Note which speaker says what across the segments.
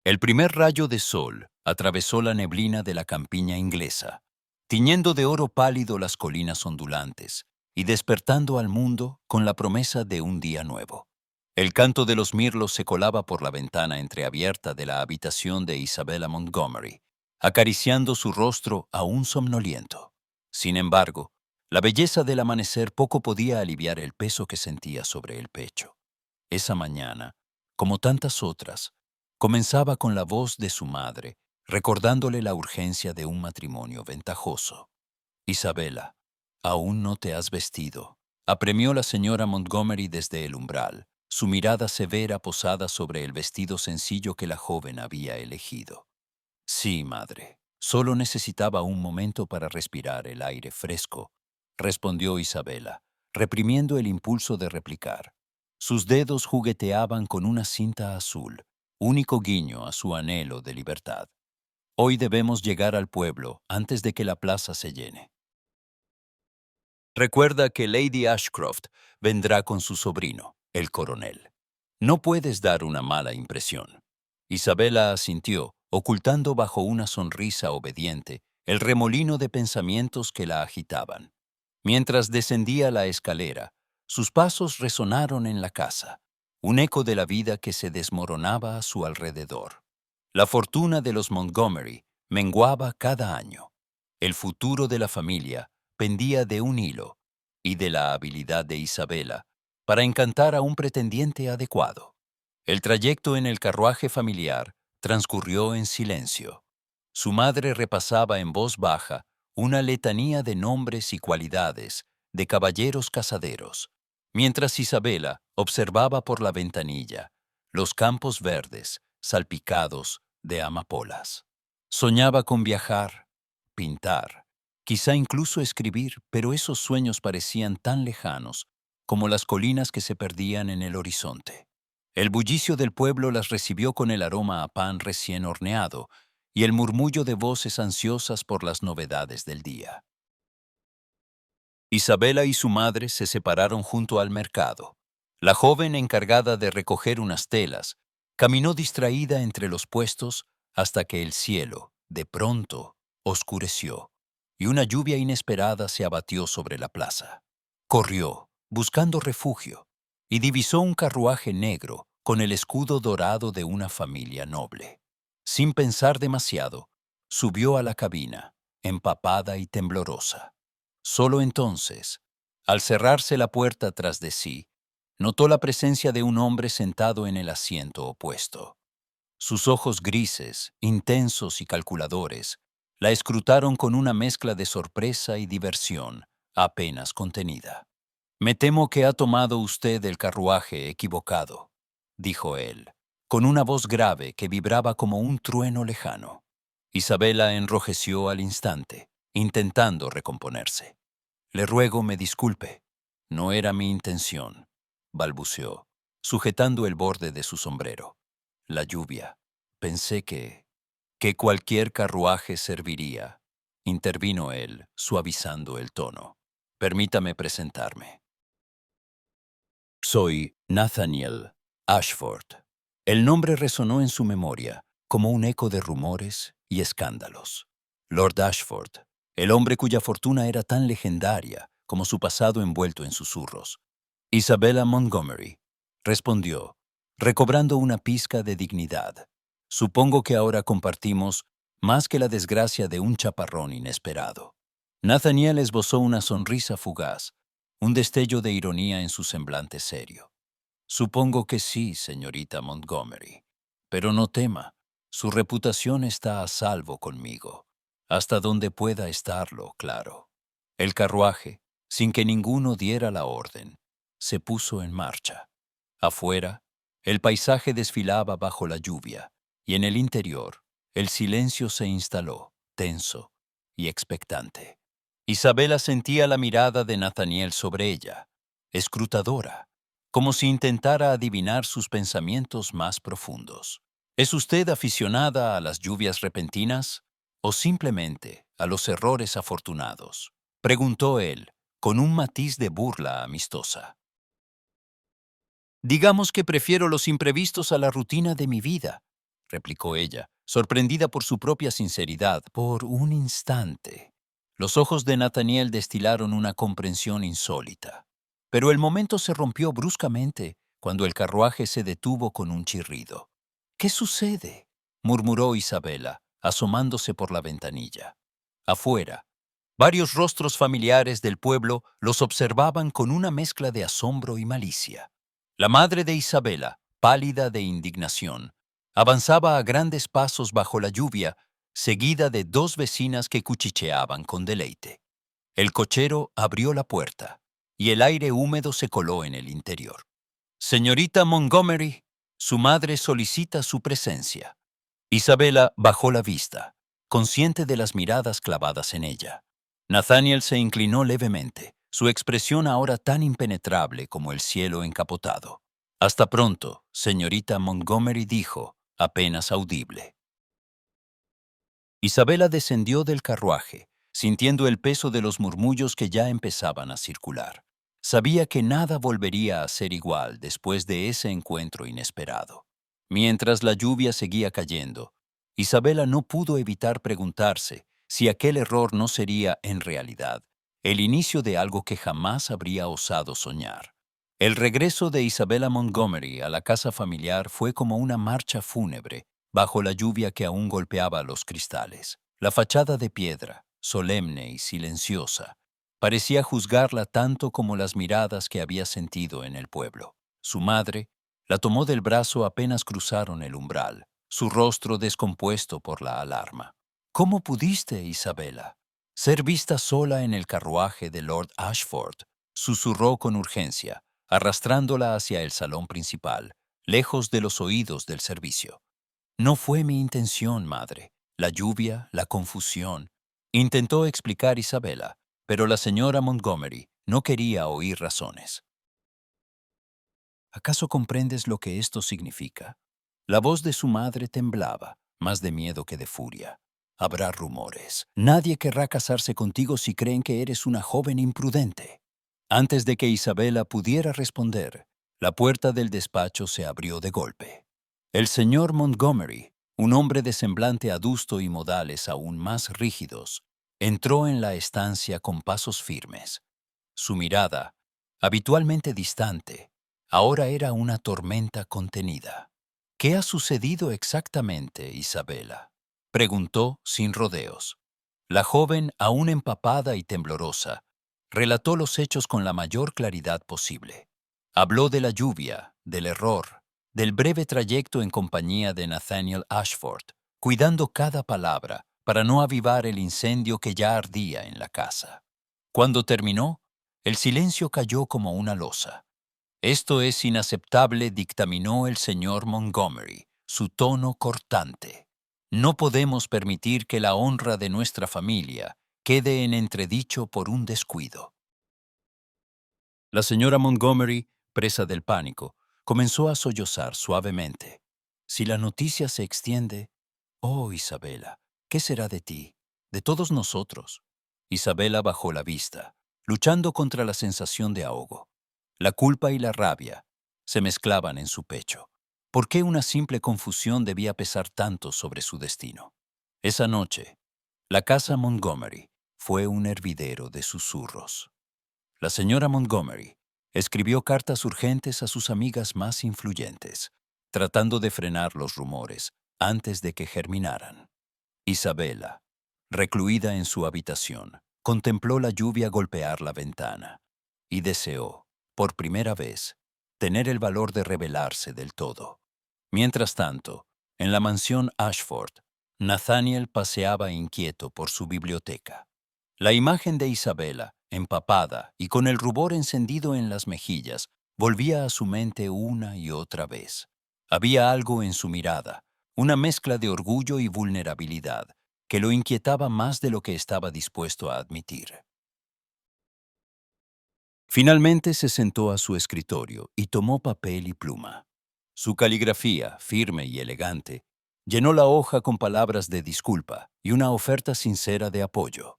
Speaker 1: El primer rayo de sol atravesó la neblina de la campiña inglesa, tiñendo de oro pálido las colinas ondulantes y despertando al mundo con la promesa de un día nuevo. El canto de los mirlos se colaba por la ventana entreabierta de la habitación de Isabella Montgomery, acariciando su rostro aún somnoliento. Sin embargo, la belleza del amanecer poco podía aliviar el peso que sentía sobre el pecho. Esa mañana, como tantas otras, comenzaba con la voz de su madre, recordándole la urgencia de un matrimonio ventajoso. Isabela, aún no te has vestido, apremió la señora Montgomery desde el umbral, su mirada severa posada sobre el vestido sencillo que la joven había elegido. Sí, madre, solo necesitaba un momento para respirar el aire fresco, respondió Isabela, reprimiendo el impulso de replicar. Sus dedos jugueteaban con una cinta azul, único guiño a su anhelo de libertad. Hoy debemos llegar al pueblo antes de que la plaza se llene. Recuerda que Lady Ashcroft vendrá con su sobrino, el coronel. No puedes dar una mala impresión. Isabela asintió, ocultando bajo una sonrisa obediente el remolino de pensamientos que la agitaban. Mientras descendía la escalera, sus pasos resonaron en la casa, un eco de la vida que se desmoronaba a su alrededor. La fortuna de los Montgomery menguaba cada año. El futuro de la familia pendía de un hilo y de la habilidad de Isabela para encantar a un pretendiente adecuado. El trayecto en el carruaje familiar transcurrió en silencio. Su madre repasaba en voz baja una letanía de nombres y cualidades de caballeros casaderos, mientras Isabela observaba por la ventanilla los campos verdes salpicados de amapolas. Soñaba con viajar, pintar, quizá incluso escribir, pero esos sueños parecían tan lejanos como las colinas que se perdían en el horizonte. El bullicio del pueblo las recibió con el aroma a pan recién horneado y el murmullo de voces ansiosas por las novedades del día. Isabela y su madre se separaron junto al mercado. La joven encargada de recoger unas telas caminó distraída entre los puestos hasta que el cielo, de pronto, oscureció y una lluvia inesperada se abatió sobre la plaza. Corrió, buscando refugio, y divisó un carruaje negro con el escudo dorado de una familia noble. Sin pensar demasiado, subió a la cabina, empapada y temblorosa. Solo entonces, al cerrarse la puerta tras de sí, notó la presencia de un hombre sentado en el asiento opuesto. Sus ojos grises, intensos y calculadores, la escrutaron con una mezcla de sorpresa y diversión apenas contenida. «Me temo que ha tomado usted el carruaje equivocado», dijo él, con una voz grave que vibraba como un trueno lejano. Isabela enrojeció al instante, intentando recomponerse. «Le ruego me disculpe. No era mi intención», balbuceó, sujetando el borde de su sombrero. «La lluvia. Pensé que cualquier carruaje serviría», intervino él, suavizando el tono. «Permítame presentarme. Soy Nathaniel Ashford». El nombre resonó en su memoria como un eco de rumores y escándalos. Lord Ashford, el hombre cuya fortuna era tan legendaria como su pasado envuelto en susurros. «Isabella Montgomery», respondió, recobrando una pizca de dignidad. «Supongo que ahora compartimos más que la desgracia de un chaparrón inesperado». Nathaniel esbozó una sonrisa fugaz, un destello de ironía en su semblante serio. «Supongo que sí, señorita Montgomery. Pero no tema, su reputación está a salvo conmigo, hasta donde pueda estarlo, claro». El carruaje, sin que ninguno diera la orden, se puso en marcha. Afuera, el paisaje desfilaba bajo la lluvia, y en el interior, el silencio se instaló, tenso y expectante. Isabela sentía la mirada de Nathaniel sobre ella, escrutadora, como si intentara adivinar sus pensamientos más profundos. ¿Es usted aficionada a las lluvias repentinas o simplemente a los errores afortunados?, preguntó él, con un matiz de burla amistosa. «Digamos que prefiero los imprevistos a la rutina de mi vida», replicó ella, sorprendida por su propia sinceridad. Por un instante, los ojos de Nathaniel destilaron una comprensión insólita. Pero el momento se rompió bruscamente cuando el carruaje se detuvo con un chirrido. ¿Qué sucede?, murmuró Isabela, asomándose por la ventanilla. Afuera, varios rostros familiares del pueblo los observaban con una mezcla de asombro y malicia. La madre de Isabela, pálida de indignación, avanzaba a grandes pasos bajo la lluvia, seguida de dos vecinas que cuchicheaban con deleite. El cochero abrió la puerta y el aire húmedo se coló en el interior. Señorita Montgomery, su madre solicita su presencia. Isabela bajó la vista, consciente de las miradas clavadas en ella. Nathaniel se inclinó levemente, su expresión ahora tan impenetrable como el cielo encapotado. Hasta pronto, señorita Montgomery, dijo, apenas audible. Isabela descendió del carruaje, sintiendo el peso de los murmullos que ya empezaban a circular. Sabía que nada volvería a ser igual después de ese encuentro inesperado. Mientras la lluvia seguía cayendo, Isabela no pudo evitar preguntarse si aquel error no sería, en realidad, el inicio de algo que jamás habría osado soñar. El regreso de Isabela Montgomery a la casa familiar fue como una marcha fúnebre bajo la lluvia que aún golpeaba los cristales. La fachada de piedra, solemne y silenciosa, parecía juzgarla tanto como las miradas que había sentido en el pueblo. Su madre la tomó del brazo apenas cruzaron el umbral, su rostro descompuesto por la alarma. ¿Cómo pudiste, Isabela, ser vista sola en el carruaje de Lord Ashford?, susurró con urgencia, arrastrándola hacia el salón principal, lejos de los oídos del servicio. No fue mi intención, madre. La lluvia, la confusión. Intentó explicar Isabela, pero la señora Montgomery no quería oír razones. ¿Acaso comprendes lo que esto significa? La voz de su madre temblaba, más de miedo que de furia. Habrá rumores. Nadie querrá casarse contigo si creen que eres una joven imprudente. Antes de que Isabela pudiera responder, la puerta del despacho se abrió de golpe. El señor Montgomery, un hombre de semblante adusto y modales aún más rígidos, entró en la estancia con pasos firmes. Su mirada, habitualmente distante, ahora era una tormenta contenida. ¿Qué ha sucedido exactamente, Isabela?, preguntó sin rodeos. La joven, aún empapada y temblorosa, relató los hechos con la mayor claridad posible. Habló de la lluvia, del error, del breve trayecto en compañía de Nathaniel Ashford, cuidando cada palabra para no avivar el incendio que ya ardía en la casa. Cuando terminó, el silencio cayó como una losa. Esto es inaceptable, dictaminó el señor Montgomery, su tono cortante. No podemos permitir que la honra de nuestra familia quede en entredicho por un descuido. La señora Montgomery, presa del pánico, comenzó a sollozar suavemente. Si la noticia se extiende, oh Isabela, ¿qué será de ti, de todos nosotros? Isabela bajó la vista, luchando contra la sensación de ahogo. La culpa y la rabia se mezclaban en su pecho. ¿Por qué una simple confusión debía pesar tanto sobre su destino? Esa noche, la casa Montgomery fue un hervidero de susurros. La señora Montgomery escribió cartas urgentes a sus amigas más influyentes, tratando de frenar los rumores antes de que germinaran. Isabela, recluida en su habitación, contempló la lluvia golpear la ventana y deseó, por primera vez, tener el valor de rebelarse del todo. Mientras tanto, en la mansión Ashford, Nathaniel paseaba inquieto por su biblioteca. La imagen de Isabela, empapada y con el rubor encendido en las mejillas, volvía a su mente una y otra vez. Había algo en su mirada, una mezcla de orgullo y vulnerabilidad, que lo inquietaba más de lo que estaba dispuesto a admitir. Finalmente se sentó a su escritorio y tomó papel y pluma. Su caligrafía, firme y elegante, llenó la hoja con palabras de disculpa y una oferta sincera de apoyo.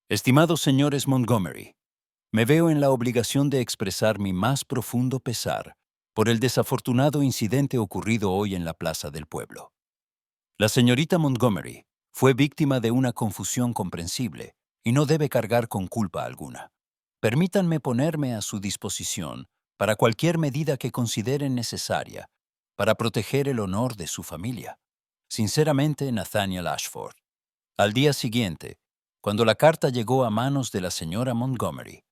Speaker 1: Estimados señores Montgomery, me veo en la obligación de expresar mi más profundo pesar por el desafortunado incidente ocurrido hoy en la plaza del pueblo. La señorita Montgomery fue víctima de una confusión comprensible y no debe cargar con culpa alguna. Permítanme ponerme a su disposición para cualquier medida que consideren necesaria para proteger el honor de su familia. Sinceramente, Nathaniel Ashford. Al día siguiente, cuando la carta llegó a manos de la señora Montgomery,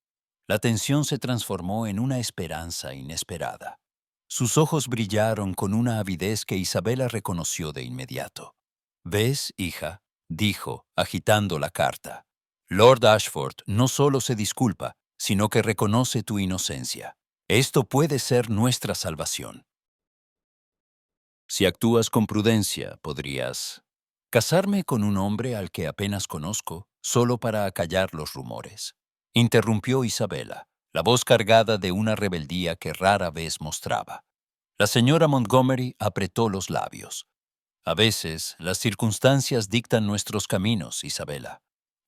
Speaker 1: la tensión se transformó en una esperanza inesperada. Sus ojos brillaron con una avidez que Isabela reconoció de inmediato. «¿Ves, hija?», dijo, agitando la carta. «Lord Ashford no solo se disculpa, sino que reconoce tu inocencia. Esto puede ser nuestra salvación. Si actúas con prudencia, podrías casarme con un hombre al que apenas conozco, solo para acallar los rumores», interrumpió Isabela, la voz cargada de una rebeldía que rara vez mostraba. La señora Montgomery apretó los labios. «A veces, las circunstancias dictan nuestros caminos, Isabela.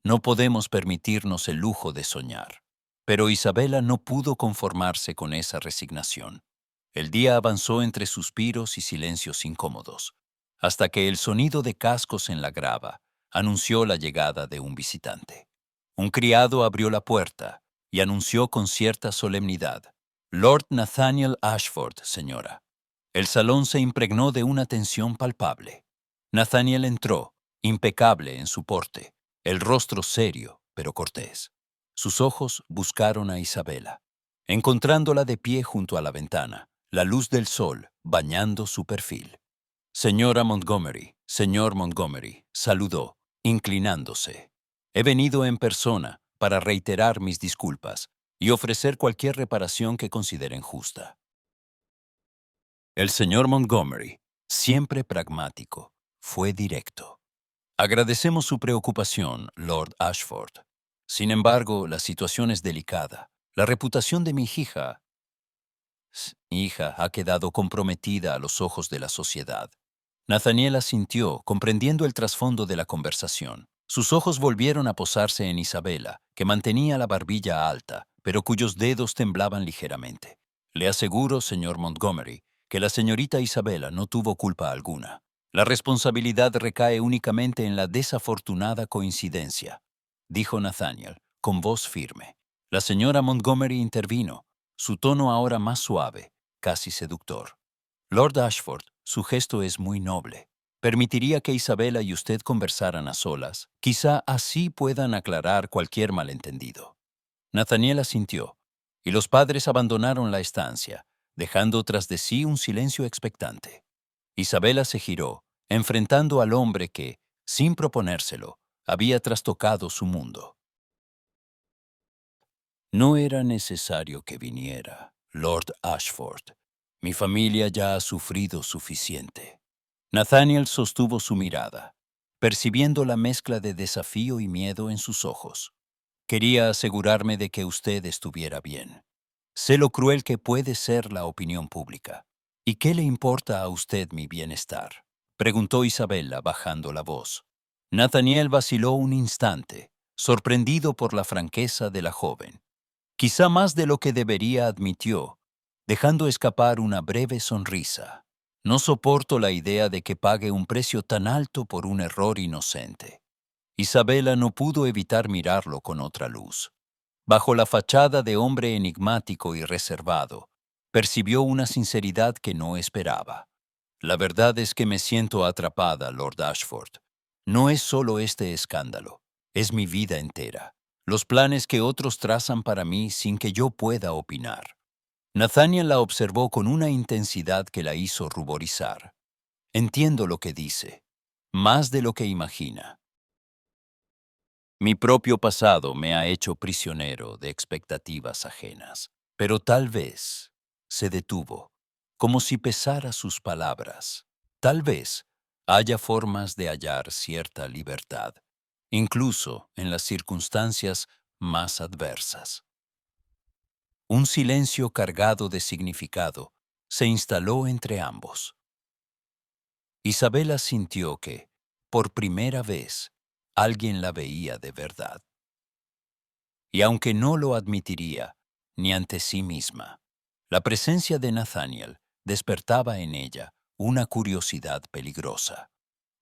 Speaker 1: No podemos permitirnos el lujo de soñar». Pero Isabela no pudo conformarse con esa resignación. El día avanzó entre suspiros y silencios incómodos, hasta que el sonido de cascos en la grava anunció la llegada de un visitante. Un criado abrió la puerta y anunció con cierta solemnidad: «Lord Nathaniel Ashford, señora». El salón se impregnó de una tensión palpable. Nathaniel entró, impecable en su porte, el rostro serio, pero cortés. Sus ojos buscaron a Isabela, encontrándola de pie junto a la ventana, la luz del sol bañando su perfil. «Señora Montgomery, señor Montgomery», saludó, inclinándose. «He venido en persona para reiterar mis disculpas y ofrecer cualquier reparación que consideren justa». El señor Montgomery, siempre pragmático, fue directo. «Agradecemos su preocupación, Lord Ashford. Sin embargo, la situación es delicada. La reputación de mi hija ha quedado comprometida a los ojos de la sociedad». Nathaniel asintió, comprendiendo el trasfondo de la conversación. Sus ojos volvieron a posarse en Isabela, que mantenía la barbilla alta, pero cuyos dedos temblaban ligeramente. «Le aseguro, señor Montgomery, que la señorita Isabela no tuvo culpa alguna. La responsabilidad recae únicamente en la desafortunada coincidencia», dijo Nathaniel, con voz firme. La señora Montgomery intervino, su tono ahora más suave, casi seductor. «Lord Ashford, su gesto es muy noble. Permitiría que Isabela y usted conversaran a solas. Quizá así puedan aclarar cualquier malentendido». Nathaniel asintió, y los padres abandonaron la estancia, dejando tras de sí un silencio expectante. Isabela se giró, enfrentando al hombre que, sin proponérselo, había trastocado su mundo. «No era necesario que viniera, Lord Ashford. Mi familia ya ha sufrido suficiente». Nathaniel sostuvo su mirada, percibiendo la mezcla de desafío y miedo en sus ojos. «Quería asegurarme de que usted estuviera bien. Sé lo cruel que puede ser la opinión pública. ¿Y qué le importa a usted mi bienestar?», preguntó Isabela, bajando la voz. Nathaniel vaciló un instante, sorprendido por la franqueza de la joven. Quizá más de lo que debería, admitió, dejando escapar una breve sonrisa. «No soporto la idea de que pague un precio tan alto por un error inocente». Isabela no pudo evitar mirarlo con otra luz. Bajo la fachada de hombre enigmático y reservado, percibió una sinceridad que no esperaba. «La verdad es que me siento atrapada, Lord Ashford. No es solo este escándalo, es mi vida entera. Los planes que otros trazan para mí sin que yo pueda opinar». Nathaniel la observó con una intensidad que la hizo ruborizar. «Entiendo lo que dice, más de lo que imagina. Mi propio pasado me ha hecho prisionero de expectativas ajenas». Pero tal vez se detuvo, como si pesara sus palabras. Tal vez haya formas de hallar cierta libertad, incluso en las circunstancias más adversas. Un silencio cargado de significado se instaló entre ambos. Isabela sintió que, por primera vez, alguien la veía de verdad. Y aunque no lo admitiría, ni ante sí misma, La presencia de Nathaniel despertaba en ella una curiosidad peligrosa.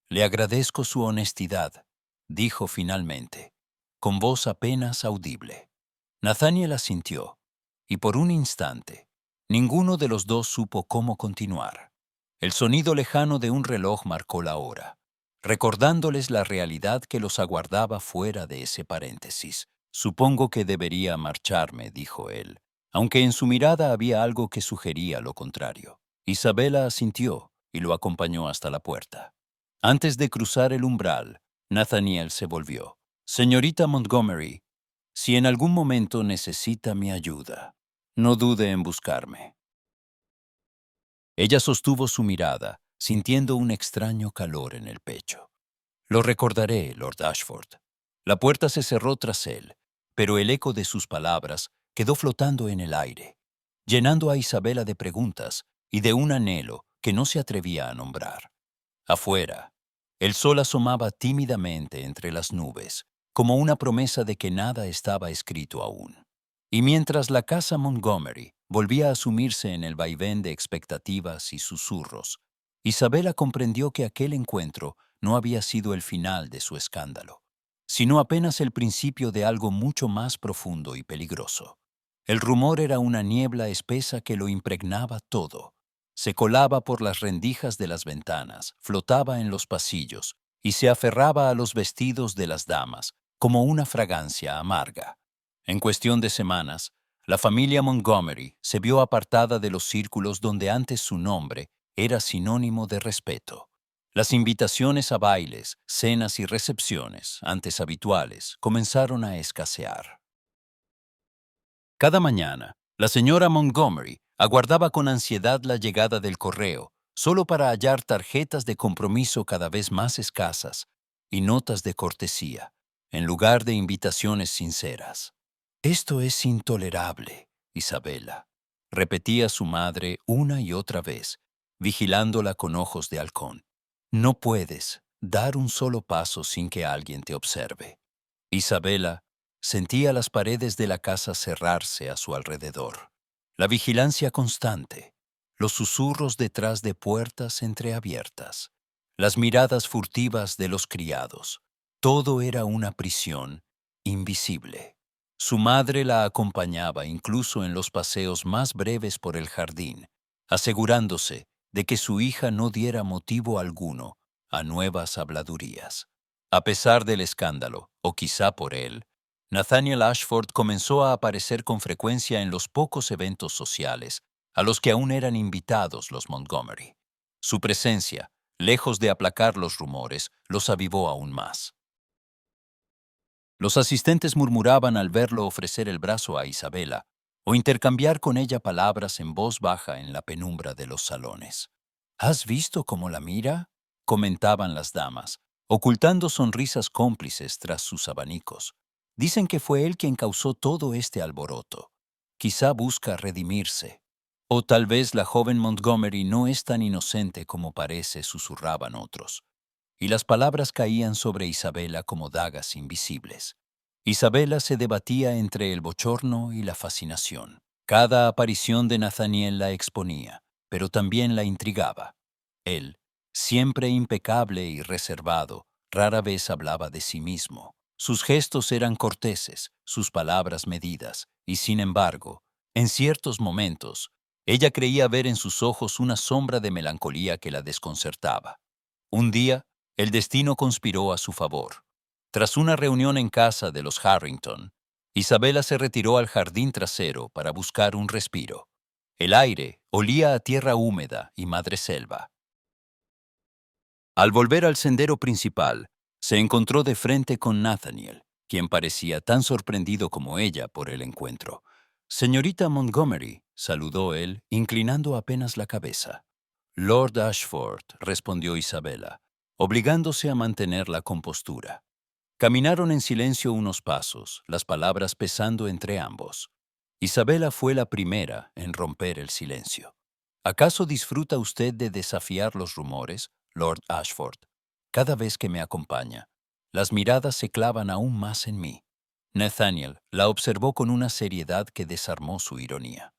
Speaker 1: «Le agradezco su honestidad», dijo finalmente, con voz apenas audible. Nathaniel asintió, y por un instante, ninguno de los dos supo cómo continuar. El sonido lejano de un reloj marcó la hora, recordándoles la realidad que los aguardaba fuera de ese paréntesis. «Supongo que debería marcharme», dijo él, aunque en su mirada había algo que sugería lo contrario. Isabela asintió y lo acompañó hasta la puerta. Antes de cruzar el umbral, Nathaniel se volvió. «Señorita Montgomery, si en algún momento necesita mi ayuda, no dude en buscarme». Ella sostuvo su mirada, sintiendo un extraño calor en el pecho. «Lo recordaré, Lord Ashford». La puerta se cerró tras él, pero el eco de sus palabras quedó flotando en el aire, llenando a Isabela de preguntas y de un anhelo que no se atrevía a nombrar. Afuera, el sol asomaba tímidamente entre las nubes, como una promesa de que nada estaba escrito aún. Y mientras la casa Montgomery volvía a sumirse en el vaivén de expectativas y susurros, Isabela comprendió que aquel encuentro no había sido el final de su escándalo, sino apenas el principio de algo mucho más profundo y peligroso. El rumor era una niebla espesa que lo impregnaba todo. Se colaba por las rendijas de las ventanas, flotaba en los pasillos y se aferraba a los vestidos de las damas como una fragancia amarga. En cuestión de semanas, la familia Montgomery se vio apartada de los círculos donde antes su nombre era sinónimo de respeto. Las invitaciones a bailes, cenas y recepciones, antes habituales, comenzaron a escasear. Cada mañana, la señora Montgomery aguardaba con ansiedad la llegada del correo, solo para hallar tarjetas de compromiso cada vez más escasas y notas de cortesía, en lugar de invitaciones sinceras. «Esto es intolerable, Isabela», repetía su madre una y otra vez, vigilándola con ojos de halcón. «No puedes dar un solo paso sin que alguien te observe». Isabela sentía las paredes de la casa cerrarse a su alrededor. La vigilancia constante, los susurros detrás de puertas entreabiertas, las miradas furtivas de los criados, todo era una prisión invisible. Su madre la acompañaba incluso en los paseos más breves por el jardín, asegurándose de que su hija no diera motivo alguno a nuevas habladurías. A pesar del escándalo, o quizá por él, Nathaniel Ashford comenzó a aparecer con frecuencia en los pocos eventos sociales a los que aún eran invitados los Montgomery. Su presencia, lejos de aplacar los rumores, los avivó aún más. Los asistentes murmuraban al verlo ofrecer el brazo a Isabela o intercambiar con ella palabras en voz baja en la penumbra de los salones. «¿Has visto cómo la mira?», comentaban las damas, ocultando sonrisas cómplices tras sus abanicos. «Dicen que fue él quien causó todo este alboroto. Quizá busca redimirse. O tal vez la joven Montgomery no es tan inocente como parece», susurraban otros. Y las palabras caían sobre Isabela como dagas invisibles. Isabela se debatía entre el bochorno y la fascinación. Cada aparición de Nathaniel la exponía, pero también la intrigaba. Él, siempre impecable y reservado, rara vez hablaba de sí mismo. Sus gestos eran corteses, sus palabras medidas, y sin embargo, en ciertos momentos, ella creía ver en sus ojos una sombra de melancolía que la desconcertaba. Un día, el destino conspiró a su favor. Tras una reunión en casa de los Harrington, Isabela se retiró al jardín trasero para buscar un respiro. El aire olía a tierra húmeda y madreselva. Al volver al sendero principal, se encontró de frente con Nathaniel, quien parecía tan sorprendido como ella por el encuentro. «Señorita Montgomery», saludó él, inclinando apenas la cabeza. «Lord Ashford», respondió Isabela, obligándose a mantener la compostura. Caminaron en silencio unos pasos, las palabras pesando entre ambos. Isabela fue la primera en romper el silencio. «¿Acaso disfruta usted de desafiar los rumores, Lord Ashford? Cada vez que me acompaña, las miradas se clavan aún más en mí». Nathaniel la observó con una seriedad que desarmó su ironía.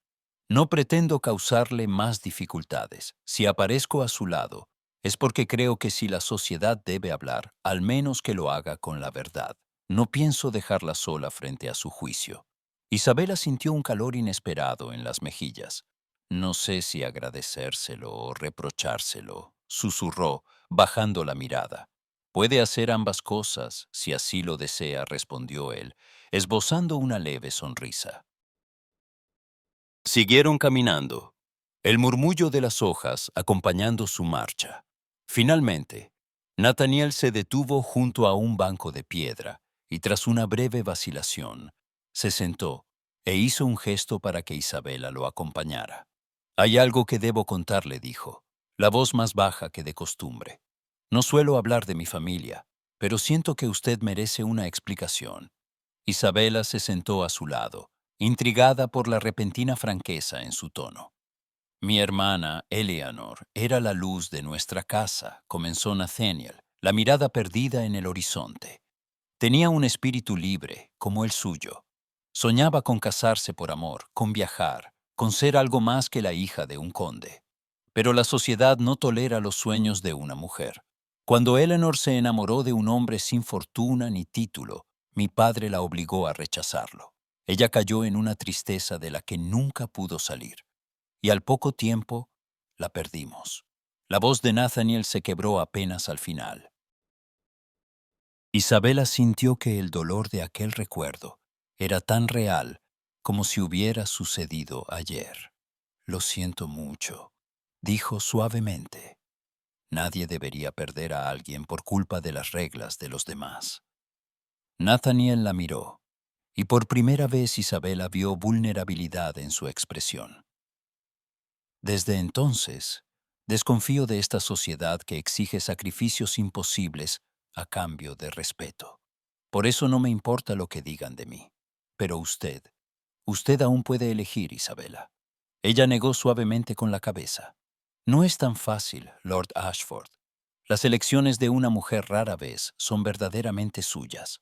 Speaker 1: No pretendo causarle más dificultades. Si aparezco a su lado, es porque creo que si la sociedad debe hablar, al menos que lo haga con la verdad. No pienso dejarla sola frente a su juicio. Isabela sintió un calor inesperado en las mejillas. No sé si agradecérselo o reprochárselo, susurró, bajando la mirada. Puede hacer ambas cosas, si así lo desea, respondió él, esbozando una leve sonrisa. Siguieron caminando, el murmullo de las hojas acompañando su marcha. Finalmente, Nathaniel se detuvo junto a un banco de piedra y tras una breve vacilación, se sentó e hizo un gesto para que Isabela lo acompañara. Hay algo que debo contarle, dijo, la voz más baja que de costumbre. No suelo hablar de mi familia, pero siento que usted merece una explicación. Isabela se sentó a su lado, intrigada por la repentina franqueza en su tono. Mi hermana, Eleanor, era la luz de nuestra casa, comenzó Nathaniel, la mirada perdida en el horizonte. Tenía un espíritu libre, como el suyo. Soñaba con casarse por amor, con viajar, con ser algo más que la hija de un conde. Pero la sociedad no tolera los sueños de una mujer. Cuando Eleanor se enamoró de un hombre sin fortuna ni título, mi padre la obligó a rechazarlo. Ella cayó en una tristeza de la que nunca pudo salir. Y al poco tiempo, la perdimos. La voz de Nathaniel se quebró apenas al final. Isabela sintió que el dolor de aquel recuerdo era tan real como si hubiera sucedido ayer. Lo siento mucho, dijo suavemente. Nadie debería perder a alguien por culpa de las reglas de los demás. Nathaniel la miró, y por primera vez Isabela vio vulnerabilidad en su expresión. Desde entonces, desconfío de esta sociedad que exige sacrificios imposibles a cambio de respeto. Por eso no me importa lo que digan de mí. Pero usted aún puede elegir, Isabela. Ella negó suavemente con la cabeza. No es tan fácil, Lord Ashford. Las elecciones de una mujer rara vez son verdaderamente suyas.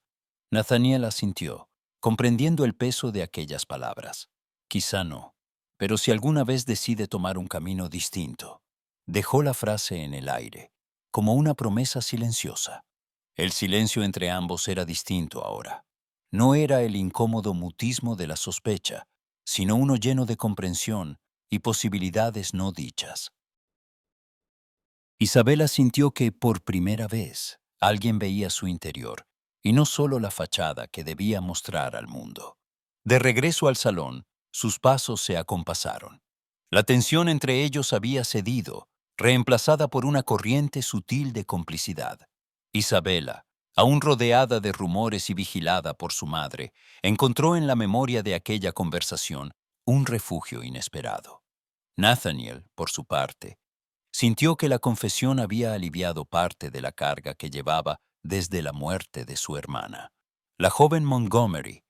Speaker 1: Nathaniel asintió, comprendiendo el peso de aquellas palabras. Quizá no, pero si alguna vez decide tomar un camino distinto. Dejó la frase en el aire, como una promesa silenciosa. El silencio entre ambos era distinto ahora. No era el incómodo mutismo de la sospecha, sino uno lleno de comprensión y posibilidades no dichas. Isabela sintió que, por primera vez, alguien veía su interior, y no solo la fachada que debía mostrar al mundo. De regreso al salón, sus pasos se acompasaron. La tensión entre ellos había cedido, reemplazada por una corriente sutil de complicidad. Isabela, aún rodeada de rumores y vigilada por su madre, encontró en la memoria de aquella conversación un refugio inesperado. Nathaniel, por su parte, sintió que la confesión había aliviado parte de la carga que llevaba desde la muerte de su hermana. La joven Montgomery,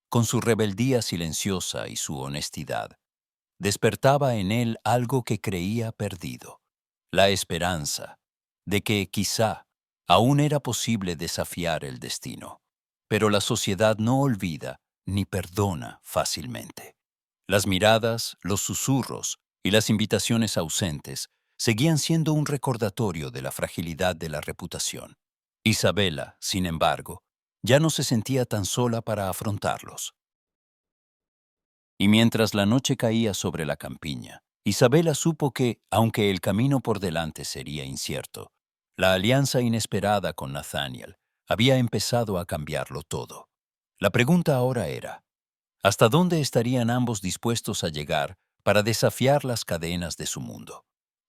Speaker 1: con su rebeldía silenciosa y su honestidad, despertaba en él algo que creía perdido, la esperanza de que quizá aún era posible desafiar el destino. Pero la sociedad no olvida ni perdona fácilmente. Las miradas, los susurros y las invitaciones ausentes seguían siendo un recordatorio de la fragilidad de la reputación. Isabela, sin embargo, ya no se sentía tan sola para afrontarlos. Y mientras la noche caía sobre la campiña, Isabela supo que, aunque el camino por delante sería incierto, la alianza inesperada con Nathaniel había empezado a cambiarlo todo. La pregunta ahora era, ¿hasta dónde estarían ambos dispuestos a llegar para desafiar las cadenas de su mundo?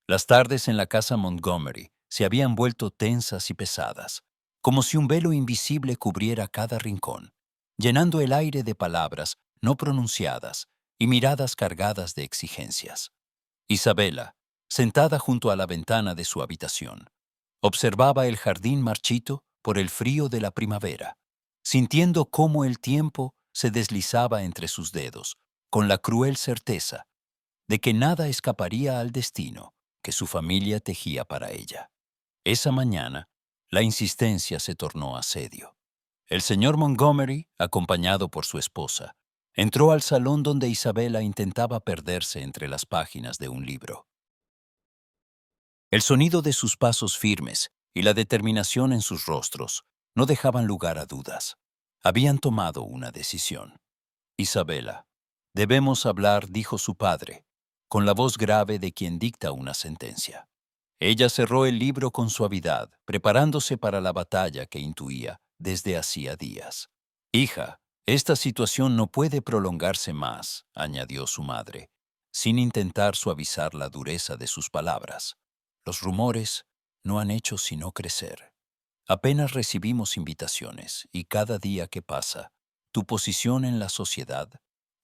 Speaker 1: Las tardes en la casa Montgomery se habían vuelto tensas y pesadas, como si un velo invisible cubriera cada rincón, llenando el aire de palabras no pronunciadas y miradas cargadas de exigencias. Isabela, sentada junto a la ventana de su habitación, observaba el jardín marchito por el frío de la primavera, sintiendo cómo el tiempo se deslizaba entre sus dedos, con la cruel certeza de que nada escaparía al destino que su familia tejía para ella. Esa mañana, la insistencia se tornó asedio. El señor Montgomery, acompañado por su esposa, Entró al salón donde Isabela intentaba perderse entre las páginas de un libro. El sonido de sus pasos firmes y la determinación en sus rostros no dejaban lugar a dudas. Habían tomado una decisión. Isabela, debemos hablar, dijo su padre, con la voz grave de quien dicta una sentencia. Ella cerró el libro con suavidad, preparándose para la batalla que intuía desde hacía días. Hija, esta situación no puede prolongarse más, añadió su madre, sin intentar suavizar la dureza de sus palabras. Los rumores no han hecho sino crecer. Apenas recibimos invitaciones y cada día que pasa, tu posición en la sociedad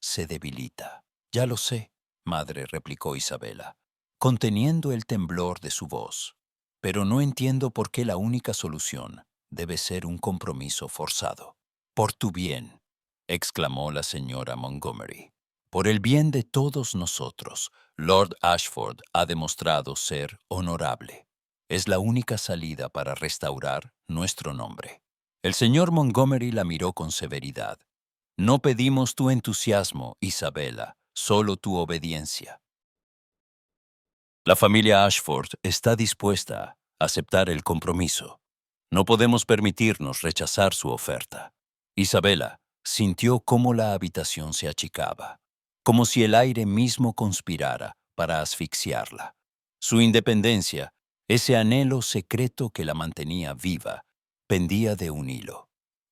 Speaker 1: se debilita. Ya lo sé, madre, replicó Isabela, conteniendo el temblor de su voz. Pero no entiendo por qué la única solución debe ser un compromiso forzado. Por tu bien, exclamó la señora Montgomery. Por el bien de todos nosotros, Lord Ashford ha demostrado ser honorable. Es la única salida para restaurar nuestro nombre. El señor Montgomery la miró con severidad. No pedimos tu entusiasmo, Isabela, solo tu obediencia. La familia Ashford está dispuesta a aceptar el compromiso. No podemos permitirnos rechazar su oferta. Isabela sintió cómo la habitación se achicaba, como si el aire mismo conspirara para asfixiarla. Su independencia, ese anhelo secreto que la mantenía viva, pendía de un hilo.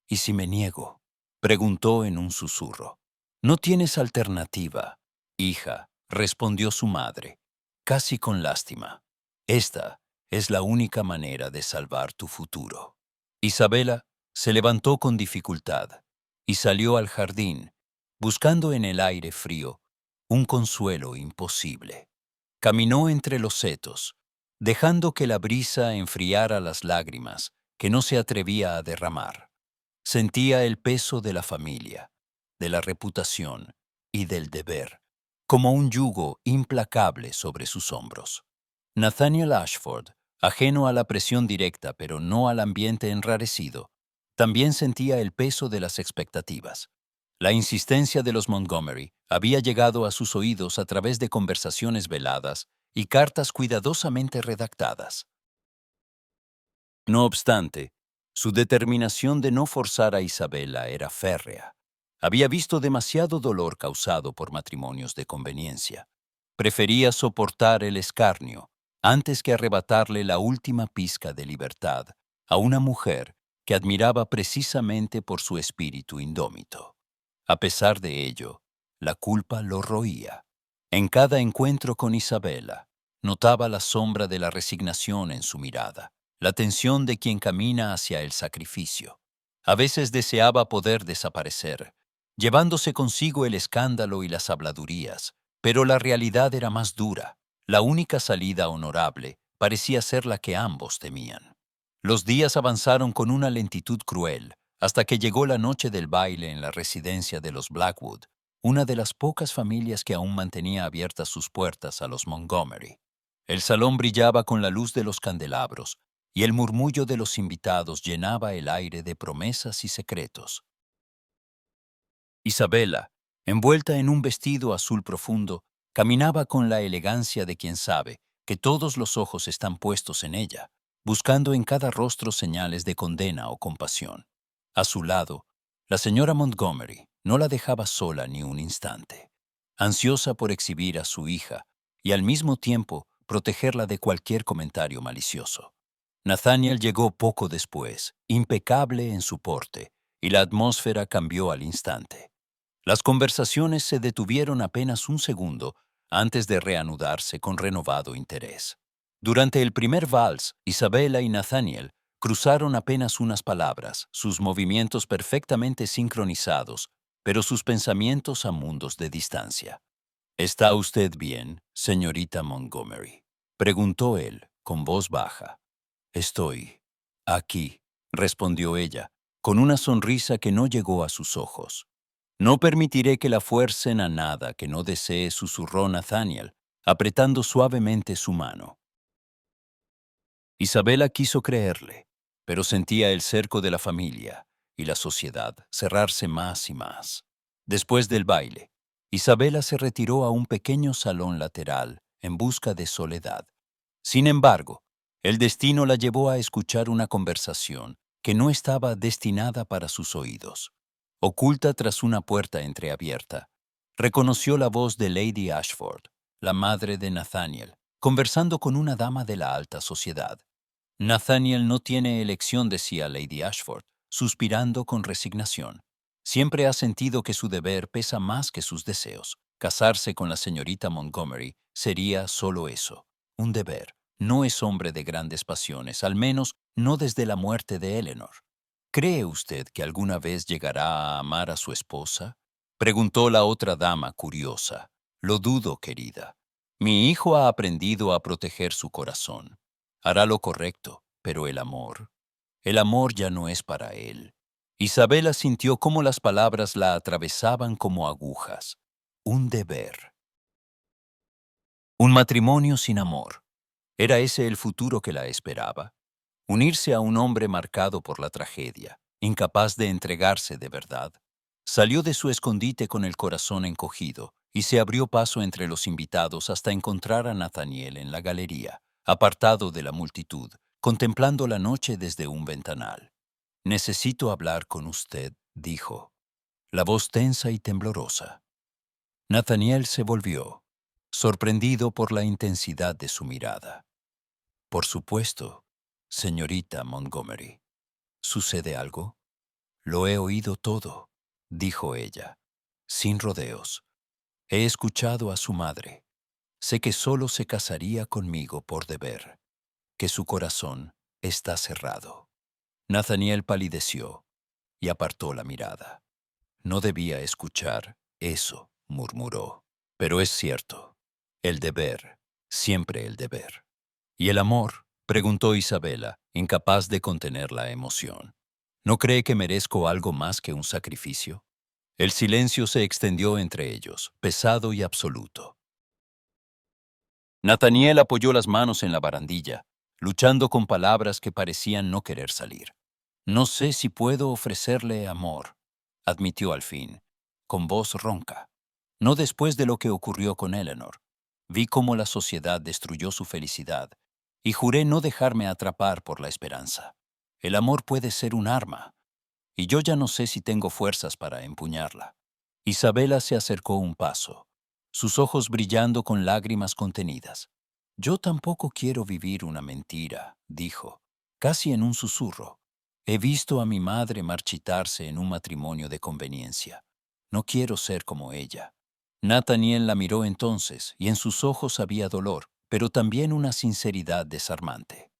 Speaker 1: ¿Y si me niego?, preguntó en un susurro. No tienes alternativa, hija, respondió su madre, casi con lástima. Esta es la única manera de salvar tu futuro. Isabela se levantó con dificultad y salió al jardín, buscando en el aire frío un consuelo imposible. Caminó entre los setos, dejando que la brisa enfriara las lágrimas que no se atrevía a derramar. Sentía el peso de la familia, de la reputación y del deber, como un yugo implacable sobre sus hombros. Nathaniel Ashford, ajeno a la presión directa pero no al ambiente enrarecido, también sentía el peso de las expectativas. La insistencia de los Montgomery había llegado a sus oídos a través de conversaciones veladas y cartas cuidadosamente redactadas. No obstante, su determinación de no forzar a Isabela era férrea. Había visto demasiado dolor causado por matrimonios de conveniencia. Prefería soportar el escarnio antes que arrebatarle la última pizca de libertad a una mujer que admiraba precisamente por su espíritu indómito. A pesar de ello, la culpa lo roía. En cada encuentro con Isabela, notaba la sombra de la resignación en su mirada, la tensión de quien camina hacia el sacrificio. A veces deseaba poder desaparecer, llevándose consigo el escándalo y las habladurías, pero la realidad era más dura. La única salida honorable parecía ser la que ambos temían. Los días avanzaron con una lentitud cruel, hasta que llegó la noche del baile en la residencia de los Blackwood, una de las pocas familias que aún mantenía abiertas sus puertas a los Montgomery. El salón brillaba con la luz de los candelabros, y el murmullo de los invitados llenaba el aire de promesas y secretos. Isabela, envuelta en un vestido azul profundo, caminaba con la elegancia de quien sabe que todos los ojos están puestos en ella, buscando en cada rostro señales de condena o compasión. A su lado, la señora Montgomery no la dejaba sola ni un instante, ansiosa por exhibir a su hija y al mismo tiempo protegerla de cualquier comentario malicioso. Nathaniel llegó poco después, impecable en su porte, y la atmósfera cambió al instante. Las conversaciones se detuvieron apenas un segundo antes de reanudarse con renovado interés. Durante el primer vals, Isabela y Nathaniel cruzaron apenas unas palabras, sus movimientos perfectamente sincronizados, pero sus pensamientos a mundos de distancia. ¿Está usted bien, señorita Montgomery?, preguntó él, con voz baja. Estoy aquí, respondió ella, con una sonrisa que no llegó a sus ojos. No permitiré que la fuercen a nada que no desee, susurró Nathaniel, apretando suavemente su mano. Isabela quiso creerle, pero sentía el cerco de la familia y la sociedad cerrarse más y más. Después del baile, Isabela se retiró a un pequeño salón lateral en busca de soledad. Sin embargo, el destino la llevó a escuchar una conversación que no estaba destinada para sus oídos. Oculta tras una puerta entreabierta, reconoció la voz de Lady Ashford, la madre de Nathaniel, conversando con una dama de la alta sociedad. Nathaniel no tiene elección, decía Lady Ashford, suspirando con resignación. Siempre ha sentido que su deber pesa más que sus deseos. Casarse con la señorita Montgomery sería solo eso, un deber. No es hombre de grandes pasiones, al menos no desde la muerte de Eleanor. ¿Cree usted que alguna vez llegará a amar a su esposa? Preguntó la otra dama curiosa. Lo dudo, querida. Mi hijo ha aprendido a proteger su corazón. Hará lo correcto, pero el amor ya no es para él. Isabela sintió cómo las palabras la atravesaban como agujas. Un deber. Un matrimonio sin amor. ¿Era ese el futuro que la esperaba? Unirse a un hombre marcado por la tragedia, incapaz de entregarse de verdad. Salió de su escondite con el corazón encogido y se abrió paso entre los invitados hasta encontrar a Nathaniel en la galería, apartado de la multitud, contemplando la noche desde un ventanal. «Necesito hablar con usted», dijo, la voz tensa y temblorosa. Nathaniel se volvió, sorprendido por la intensidad de su mirada. «Por supuesto, señorita Montgomery. ¿Sucede algo?» «Lo he oído todo», dijo ella, sin rodeos. «He escuchado a su madre. Sé que solo se casaría conmigo por deber, que su corazón está cerrado». Nathaniel palideció y apartó la mirada. «No debía escuchar eso», murmuró. «Pero es cierto. El deber, siempre el deber». «¿Y el amor?», preguntó Isabela, incapaz de contener la emoción. «¿No cree que merezco algo más que un sacrificio?». El silencio se extendió entre ellos, pesado y absoluto. Nathaniel apoyó las manos en la barandilla, luchando con palabras que parecían no querer salir. «No sé si puedo ofrecerle amor», admitió al fin, con voz ronca. «No después de lo que ocurrió con Eleanor. Vi cómo la sociedad destruyó su felicidad, y juré no dejarme atrapar por la esperanza. El amor puede ser un arma, y yo ya no sé si tengo fuerzas para empuñarla». Isabela se acercó un paso, sus ojos brillando con lágrimas contenidas. «Yo tampoco quiero vivir una mentira», dijo, casi en un susurro. «He visto a mi madre marchitarse en un matrimonio de conveniencia. No quiero ser como ella». Nathaniel la miró entonces, y en sus ojos había dolor, pero también una sinceridad desarmante.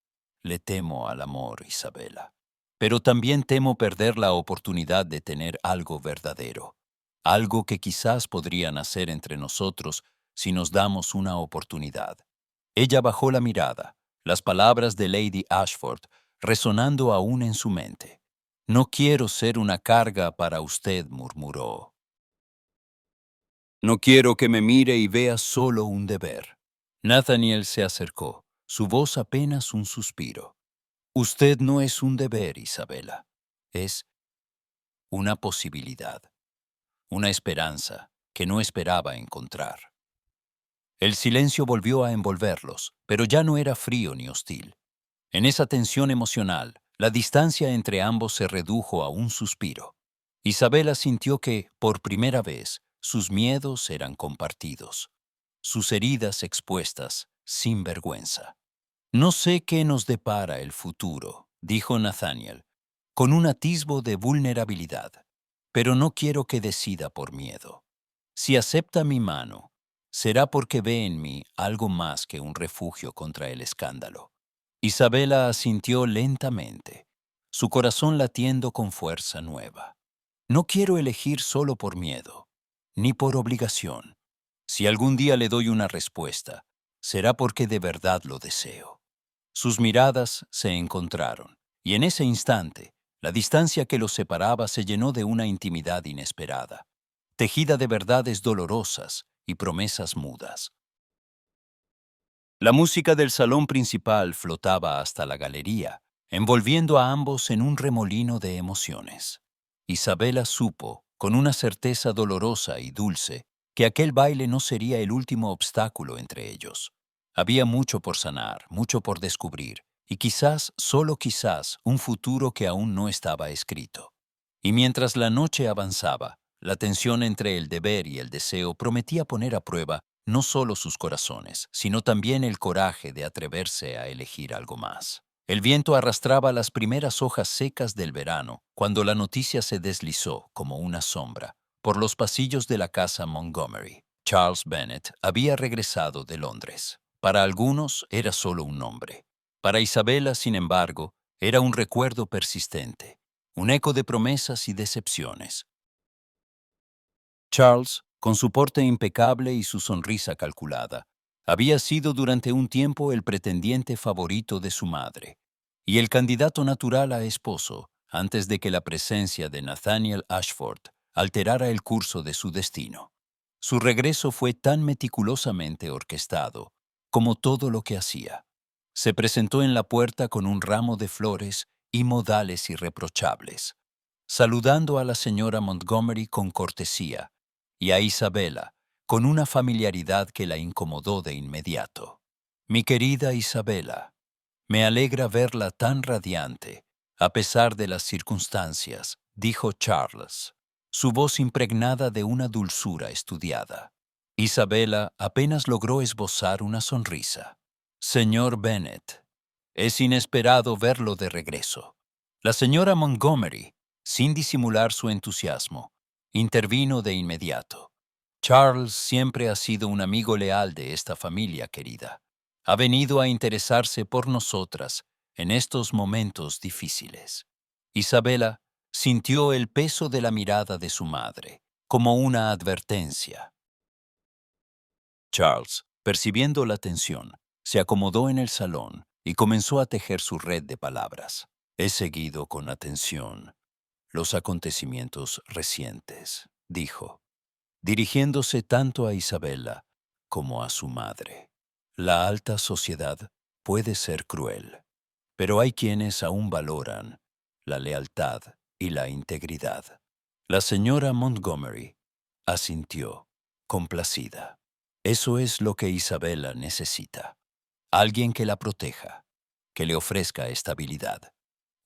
Speaker 1: «Le temo al amor, Isabela. Pero también temo perder la oportunidad de tener algo verdadero. Algo que quizás podría nacer entre nosotros si nos damos una oportunidad». Ella bajó la mirada, las palabras de Lady Ashford resonando aún en su mente. «No quiero ser una carga para usted», murmuró. «No quiero que me mire y vea solo un deber». Nathaniel se acercó, su voz apenas un suspiro. «Usted no es un deber, Isabela. Es una posibilidad, una esperanza que no esperaba encontrar». El silencio volvió a envolverlos, pero ya no era frío ni hostil. En esa tensión emocional, la distancia entre ambos se redujo a un suspiro. Isabela sintió que, por primera vez, sus miedos eran compartidos, sus heridas expuestas, sin vergüenza. «No sé qué nos depara el futuro», dijo Nathaniel, con un atisbo de vulnerabilidad, «pero no quiero que decida por miedo. Si acepta mi mano, será porque ve en mí algo más que un refugio contra el escándalo». Isabela asintió lentamente, su corazón latiendo con fuerza nueva. «No quiero elegir solo por miedo, ni por obligación. Si algún día le doy una respuesta, será porque de verdad lo deseo». Sus miradas se encontraron, y en ese instante, la distancia que los separaba se llenó de una intimidad inesperada, tejida de verdades dolorosas y promesas mudas. La música del salón principal flotaba hasta la galería, envolviendo a ambos en un remolino de emociones. Isabela supo, con una certeza dolorosa y dulce que aquel baile no sería el último obstáculo entre ellos. Había mucho por sanar, mucho por descubrir, y quizás, solo quizás, un futuro que aún no estaba escrito. Y mientras la noche avanzaba, la tensión entre el deber y el deseo prometía poner a prueba no solo sus corazones, sino también el coraje de atreverse a elegir algo más. El viento arrastraba las primeras hojas secas del verano cuando la noticia se deslizó como una sombra por los pasillos de la casa Montgomery. Charles Bennet había regresado de Londres. Para algunos era solo un nombre. Para Isabella, sin embargo, era un recuerdo persistente, un eco de promesas y decepciones. Charles, con su porte impecable y su sonrisa calculada, había sido durante un tiempo el pretendiente favorito de su madre y el candidato natural a esposo antes de que la presencia de Nathaniel Ashford alterara el curso de su destino. Su regreso fue tan meticulosamente orquestado como todo lo que hacía. Se presentó en la puerta con un ramo de flores y modales irreprochables, saludando a la señora Montgomery con cortesía y a Isabella con una familiaridad que la incomodó de inmediato. Mi querida Isabella, me alegra verla tan radiante, a pesar de las circunstancias, dijo Charles, su voz impregnada de una dulzura estudiada. Isabella apenas logró esbozar una sonrisa. Señor Bennet, es inesperado verlo de regreso. La señora Montgomery, sin disimular su entusiasmo, intervino de inmediato. Charles siempre ha sido un amigo leal de esta familia querida. Ha venido a interesarse por nosotras en estos momentos difíciles. Isabella sintió el peso de la mirada de su madre, como una advertencia. Charles, percibiendo la tensión, se acomodó en el salón y comenzó a tejer su red de palabras. He seguido con atención los acontecimientos recientes, dijo, dirigiéndose tanto a Isabella como a su madre. La alta sociedad puede ser cruel, pero hay quienes aún valoran la lealtad y la integridad. La señora Montgomery asintió, complacida. Eso es lo que Isabella necesita. Alguien que la proteja, que le ofrezca estabilidad.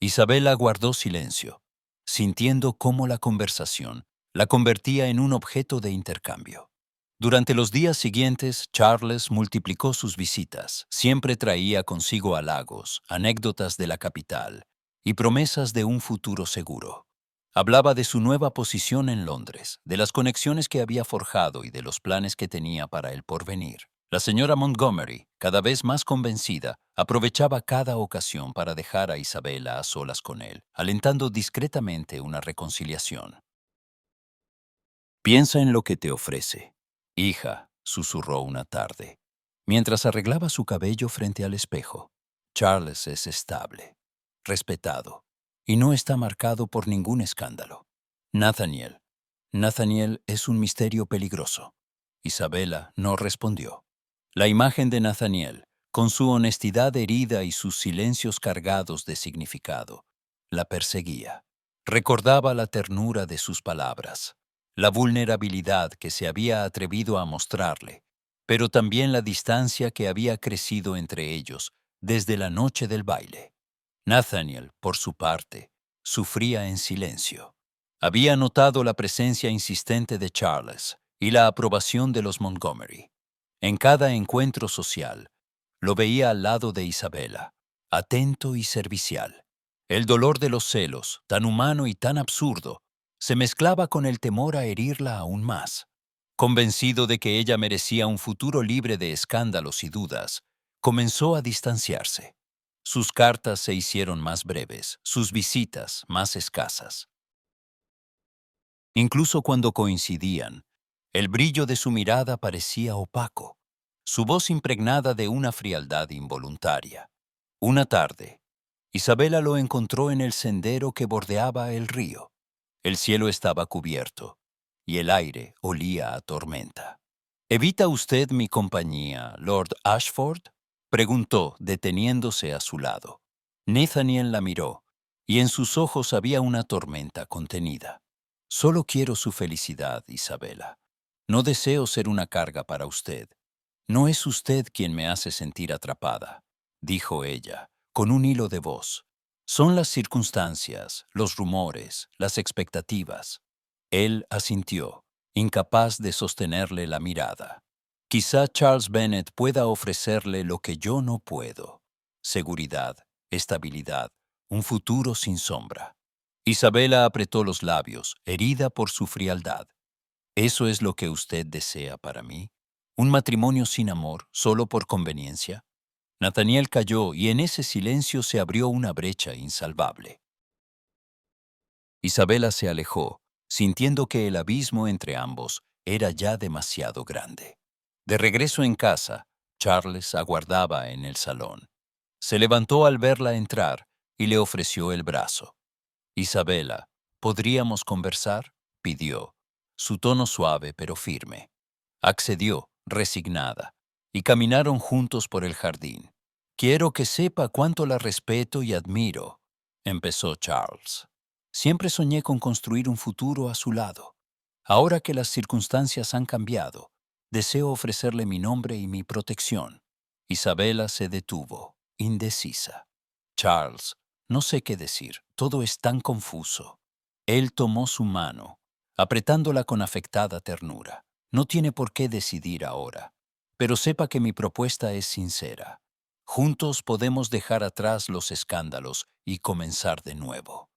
Speaker 1: Isabella guardó silencio, sintiendo cómo la conversación la convertía en un objeto de intercambio. Durante los días siguientes, Charles multiplicó sus visitas. Siempre traía consigo halagos, anécdotas de la capital y promesas de un futuro seguro. Hablaba de su nueva posición en Londres, de las conexiones que había forjado y de los planes que tenía para el porvenir. La señora Montgomery, cada vez más convencida, aprovechaba cada ocasión para dejar a Isabella a solas con él, alentando discretamente una reconciliación. Piensa en lo que te ofrece. Hija, susurró una tarde, mientras arreglaba su cabello frente al espejo. Charles es estable, respetado, y no está marcado por ningún escándalo. Nathaniel. Nathaniel es un misterio peligroso. Isabella no respondió. La imagen de Nathaniel, con su honestidad herida y sus silencios cargados de significado, la perseguía. Recordaba la ternura de sus palabras, la vulnerabilidad que se había atrevido a mostrarle, pero también la distancia que había crecido entre ellos desde la noche del baile. Nathaniel, por su parte, sufría en silencio. Había notado la presencia insistente de Charles y la aprobación de los Montgomery. En cada encuentro social, lo veía al lado de Isabella, atento y servicial. El dolor de los celos, tan humano y tan absurdo, se mezclaba con el temor a herirla aún más. Convencido de que ella merecía un futuro libre de escándalos y dudas, comenzó a distanciarse. Sus cartas se hicieron más breves, sus visitas más escasas. Incluso cuando coincidían, el brillo de su mirada parecía opaco, su voz impregnada de una frialdad involuntaria. Una tarde, Isabella lo encontró en el sendero que bordeaba el río. El cielo estaba cubierto y el aire olía a tormenta. ¿Evita usted mi compañía, Lord Ashford?, preguntó, deteniéndose a su lado. Nathaniel la miró, y en sus ojos había una tormenta contenida. Solo quiero su felicidad, Isabela. No deseo ser una carga para usted. No es usted quien me hace sentir atrapada, dijo ella, con un hilo de voz. Son las circunstancias, los rumores, las expectativas. Él asintió, incapaz de sostenerle la mirada. Quizá Charles Bennet pueda ofrecerle lo que yo no puedo. Seguridad, estabilidad, un futuro sin sombra. Isabela apretó los labios, herida por su frialdad. ¿Eso es lo que usted desea para mí? ¿Un matrimonio sin amor, solo por conveniencia? Nathaniel calló y en ese silencio se abrió una brecha insalvable. Isabela se alejó, sintiendo que el abismo entre ambos era ya demasiado grande. De regreso en casa, Charles aguardaba en el salón. Se levantó al verla entrar y le ofreció el brazo. Isabela, ¿podríamos conversar?, pidió, su tono suave pero firme. Accedió, resignada, y caminaron juntos por el jardín. Quiero que sepa cuánto la respeto y admiro, empezó Charles. Siempre soñé con construir un futuro a su lado. Ahora que las circunstancias han cambiado, deseo ofrecerle mi nombre y mi protección. Isabela se detuvo, indecisa. Charles, no sé qué decir, todo es tan confuso. Él tomó su mano, apretándola con afectada ternura. No tiene por qué decidir ahora, pero sepa que mi propuesta es sincera. Juntos podemos dejar atrás los escándalos y comenzar de nuevo.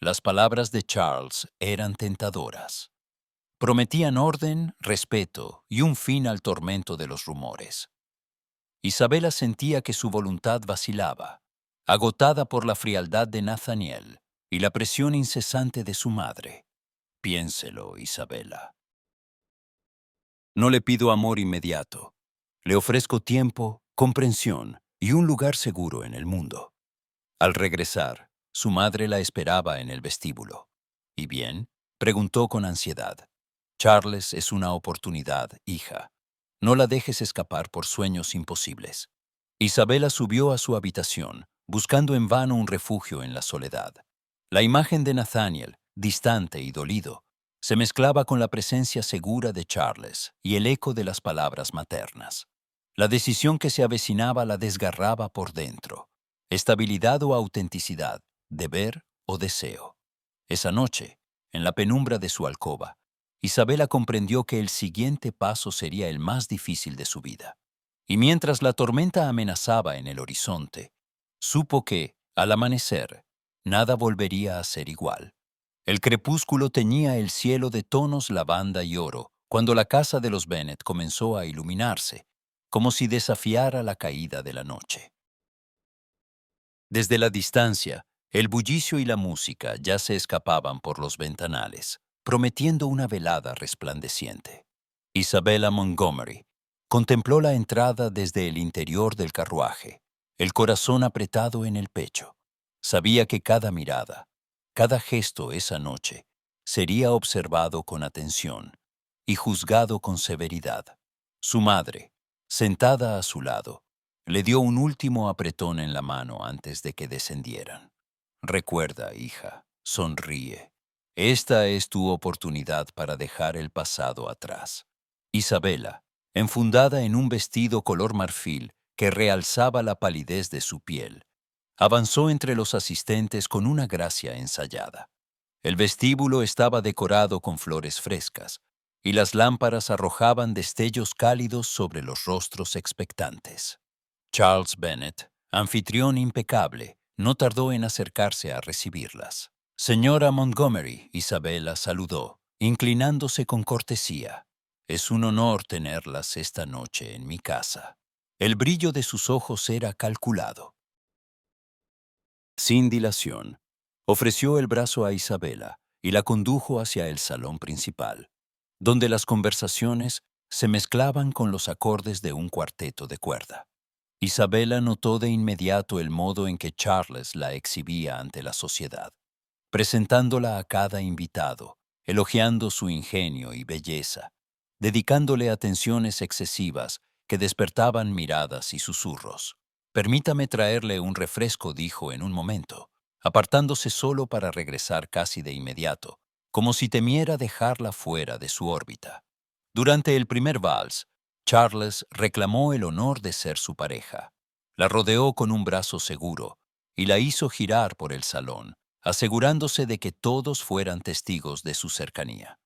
Speaker 1: Las palabras de Charles eran tentadoras. Prometían orden, respeto y un fin al tormento de los rumores. Isabela sentía que su voluntad vacilaba, agotada por la frialdad de Nathaniel y la presión incesante de su madre. Piénselo, Isabela. No le pido amor inmediato. Le ofrezco tiempo, comprensión y un lugar seguro en el mundo. Al regresar, su madre la esperaba en el vestíbulo. ¿Y bien?, preguntó con ansiedad. Charles es una oportunidad, hija. No la dejes escapar por sueños imposibles. Isabela subió a su habitación, buscando en vano un refugio en la soledad. La imagen de Nathaniel, distante y dolido, se mezclaba con la presencia segura de Charles y el eco de las palabras maternas. La decisión que se avecinaba la desgarraba por dentro. Estabilidad o autenticidad, deber o deseo. Esa noche, en la penumbra de su alcoba, Isabela comprendió que el siguiente paso sería el más difícil de su vida. Y mientras la tormenta amenazaba en el horizonte, supo que, al amanecer, nada volvería a ser igual. El crepúsculo teñía el cielo de tonos lavanda y oro cuando la casa de los Bennet comenzó a iluminarse, como si desafiara la caída de la noche. Desde la distancia, el bullicio y la música ya se escapaban por los ventanales, prometiendo una velada resplandeciente. Isabella Montgomery contempló la entrada desde el interior del carruaje, el corazón apretado en el pecho. Sabía que cada mirada, cada gesto esa noche, sería observado con atención y juzgado con severidad. Su madre, sentada a su lado, le dio un último apretón en la mano antes de que descendieran. Recuerda, hija, sonríe. Esta es tu oportunidad para dejar el pasado atrás. Isabela, enfundada en un vestido color marfil que realzaba la palidez de su piel, avanzó entre los asistentes con una gracia ensayada. El vestíbulo estaba decorado con flores frescas, y las lámparas arrojaban destellos cálidos sobre los rostros expectantes. Charles Bennet, anfitrión impecable, no tardó en acercarse a recibirlas. Señora Montgomery, Isabela saludó, inclinándose con cortesía. Es un honor tenerlas esta noche en mi casa. El brillo de sus ojos era calculado. Sin dilación, ofreció el brazo a Isabela y la condujo hacia el salón principal, donde las conversaciones se mezclaban con los acordes de un cuarteto de cuerda. Isabela notó de inmediato el modo en que Charles la exhibía ante la sociedad, presentándola a cada invitado, elogiando su ingenio y belleza, dedicándole atenciones excesivas que despertaban miradas y susurros. «Permítame traerle un refresco», dijo en un momento, apartándose solo para regresar casi de inmediato, como si temiera dejarla fuera de su órbita. Durante el primer vals, Charles reclamó el honor de ser su pareja. La rodeó con un brazo seguro y la hizo girar por el salón, asegurándose de que todos fueran testigos de su cercanía.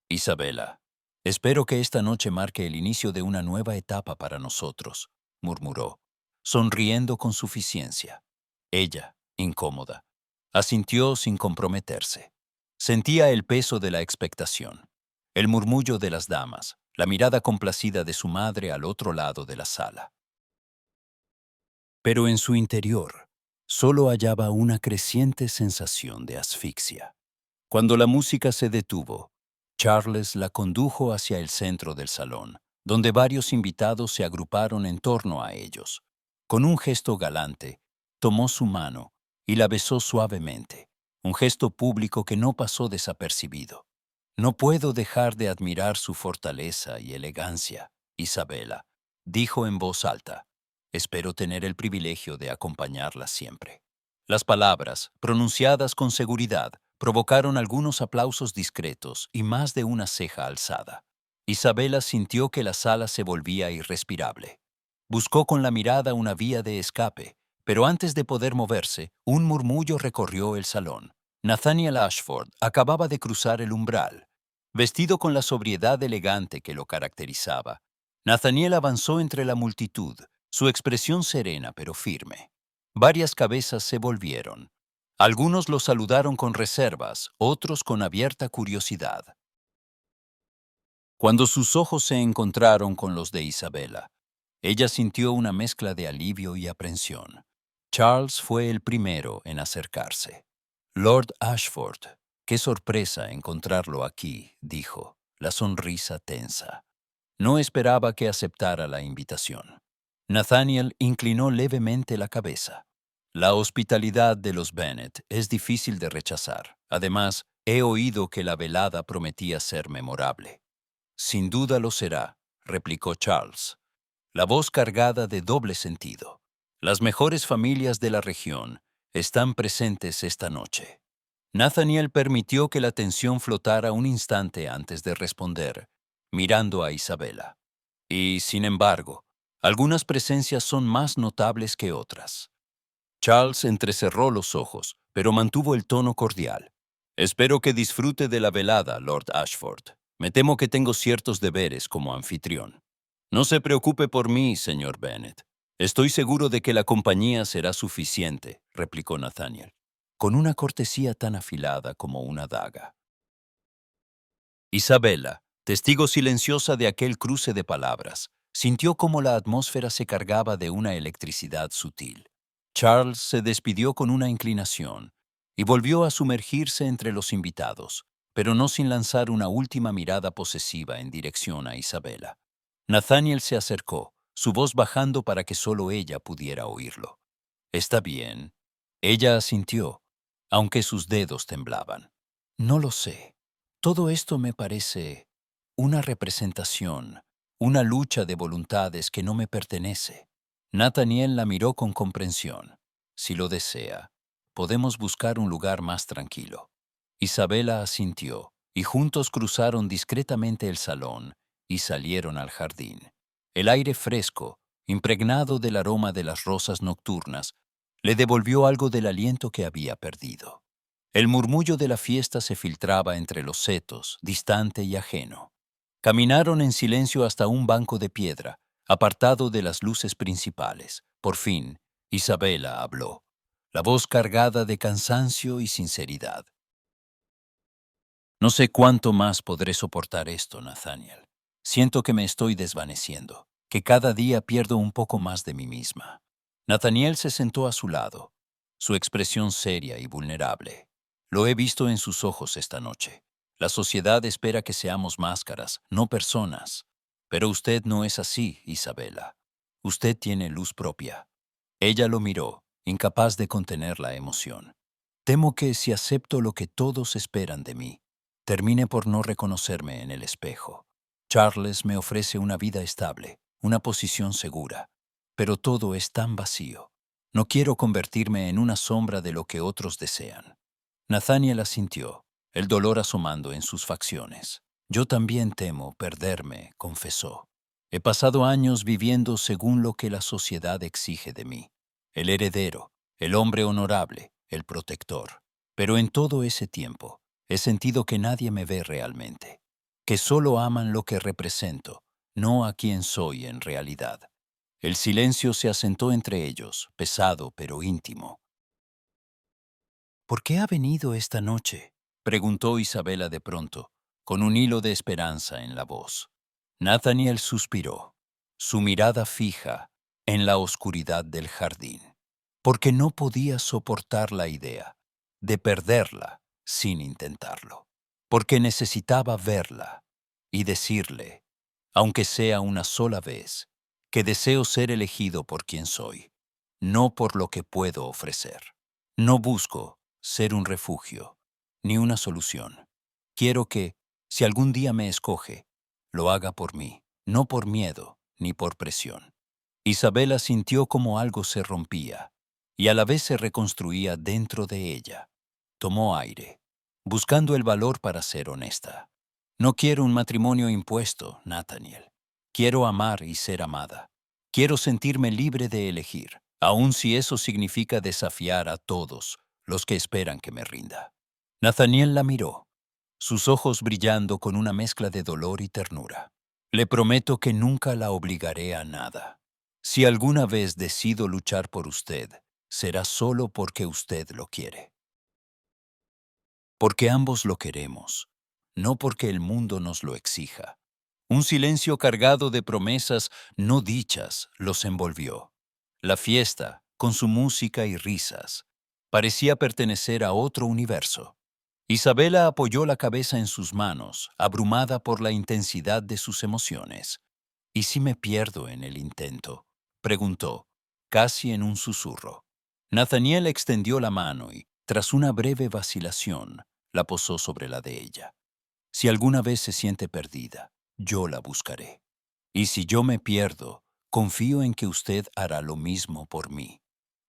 Speaker 1: Isabela, espero que esta noche marque el inicio de una nueva etapa para nosotros, murmuró, sonriendo con suficiencia. Ella, incómoda, asintió sin comprometerse. Sentía el peso de la expectación, el murmullo de las damas, la mirada complacida de su madre al otro lado de la sala. Pero en su interior solo hallaba una creciente sensación de asfixia. Cuando la música se detuvo, Charles la condujo hacia el centro del salón, donde varios invitados se agruparon en torno a ellos. Con un gesto galante, tomó su mano y la besó suavemente, un gesto público que no pasó desapercibido. No puedo dejar de admirar su fortaleza y elegancia, Isabela, dijo en voz alta. Espero tener el privilegio de acompañarla siempre. Las palabras, pronunciadas con seguridad, provocaron algunos aplausos discretos y más de una ceja alzada. Isabela sintió que la sala se volvía irrespirable. Buscó con la mirada una vía de escape, pero antes de poder moverse, un murmullo recorrió el salón. Nathaniel Ashford acababa de cruzar el umbral. Vestido con la sobriedad elegante que lo caracterizaba, Nathaniel avanzó entre la multitud, su expresión serena pero firme. Varias cabezas se volvieron. Algunos lo saludaron con reservas, otros con abierta curiosidad. Cuando sus ojos se encontraron con los de Isabela, ella sintió una mezcla de alivio y aprensión. Charles fue el primero en acercarse. Lord Ashford, qué sorpresa encontrarlo aquí, dijo, la sonrisa tensa. No esperaba que aceptara la invitación. Nathaniel inclinó levemente la cabeza. La hospitalidad de los Bennet es difícil de rechazar. Además, he oído que la velada prometía ser memorable. Sin duda lo será, replicó Charles, la voz cargada de doble sentido. Las mejores familias de la región están presentes esta noche. Nathaniel permitió que la tensión flotara un instante antes de responder, mirando a Isabela. Y, sin embargo, algunas presencias son más notables que otras. Charles entrecerró los ojos, pero mantuvo el tono cordial. Espero que disfrute de la velada, Lord Ashford. Me temo que tengo ciertos deberes como anfitrión. No se preocupe por mí, señor Bennet. Estoy seguro de que la compañía será suficiente, replicó Nathaniel, con una cortesía tan afilada como una daga. Isabela, testigo silenciosa de aquel cruce de palabras, sintió cómo la atmósfera se cargaba de una electricidad sutil. Charles se despidió con una inclinación y volvió a sumergirse entre los invitados, pero no sin lanzar una última mirada posesiva en dirección a Isabela. Nathaniel se acercó, su voz bajando para que solo ella pudiera oírlo. «Está bien». Ella asintió, aunque sus dedos temblaban. «No lo sé. Todo esto me parece una representación, una lucha de voluntades que no me pertenece». Nathaniel la miró con comprensión. «Si lo desea, podemos buscar un lugar más tranquilo». Isabela asintió, y juntos cruzaron discretamente el salón y salieron al jardín. El aire fresco, impregnado del aroma de las rosas nocturnas, le devolvió algo del aliento que había perdido. El murmullo de la fiesta se filtraba entre los setos, distante y ajeno. Caminaron en silencio hasta un banco de piedra, apartado de las luces principales. Por fin, Isabela habló, la voz cargada de cansancio y sinceridad. «No sé cuánto más podré soportar esto, Nathaniel. Siento que me estoy desvaneciendo, que cada día pierdo un poco más de mí misma». Nathaniel se sentó a su lado, su expresión seria y vulnerable. «Lo he visto en sus ojos esta noche. La sociedad espera que seamos máscaras, no personas. Pero usted no es así, Isabela. Usted tiene luz propia». Ella lo miró, incapaz de contener la emoción. «Temo que si acepto lo que todos esperan de mí, termine por no reconocerme en el espejo. Charles me ofrece una vida estable, una posición segura, pero todo es tan vacío. No quiero convertirme en una sombra de lo que otros desean». Nathaniel asintió, el dolor asomando en sus facciones. Yo también temo perderme, confesó. He pasado años viviendo según lo que la sociedad exige de mí. El heredero, el hombre honorable, el protector. Pero en todo ese tiempo he sentido que nadie me ve realmente, que solo aman lo que represento, no a quien soy en realidad. El silencio se asentó entre ellos, pesado pero íntimo. ¿Por qué ha venido esta noche?, preguntó Isabela de pronto, con un hilo de esperanza en la voz. Nathaniel suspiró, su mirada fija en la oscuridad del jardín, porque no podía soportar la idea de perderla sin intentarlo, porque necesitaba verla y decirle, aunque sea una sola vez, que deseo ser elegido por quien soy, no por lo que puedo ofrecer. No busco ser un refugio, ni una solución. Quiero que, si algún día me escoge, lo haga por mí, no por miedo ni por presión. Isabela sintió como algo se rompía y a la vez se reconstruía dentro de ella. Tomó aire, buscando el valor para ser honesta. No quiero un matrimonio impuesto, Nathaniel. Quiero amar y ser amada. Quiero sentirme libre de elegir, aun si eso significa desafiar a todos los que esperan que me rinda. Nathaniel la miró, sus ojos brillando con una mezcla de dolor y ternura. Le prometo que nunca la obligaré a nada. Si alguna vez decido luchar por usted, será solo porque usted lo quiere. Porque ambos lo queremos, no porque el mundo nos lo exija. Un silencio cargado de promesas no dichas los envolvió. La fiesta, con su música y risas, parecía pertenecer a otro universo. Isabela apoyó la cabeza en sus manos, abrumada por la intensidad de sus emociones. ¿Y si me pierdo en el intento?, preguntó, casi en un susurro. Nathaniel extendió la mano y, tras una breve vacilación, la posó sobre la de ella. Si alguna vez se siente perdida, yo la buscaré. Y si yo me pierdo, confío en que usted hará lo mismo por mí.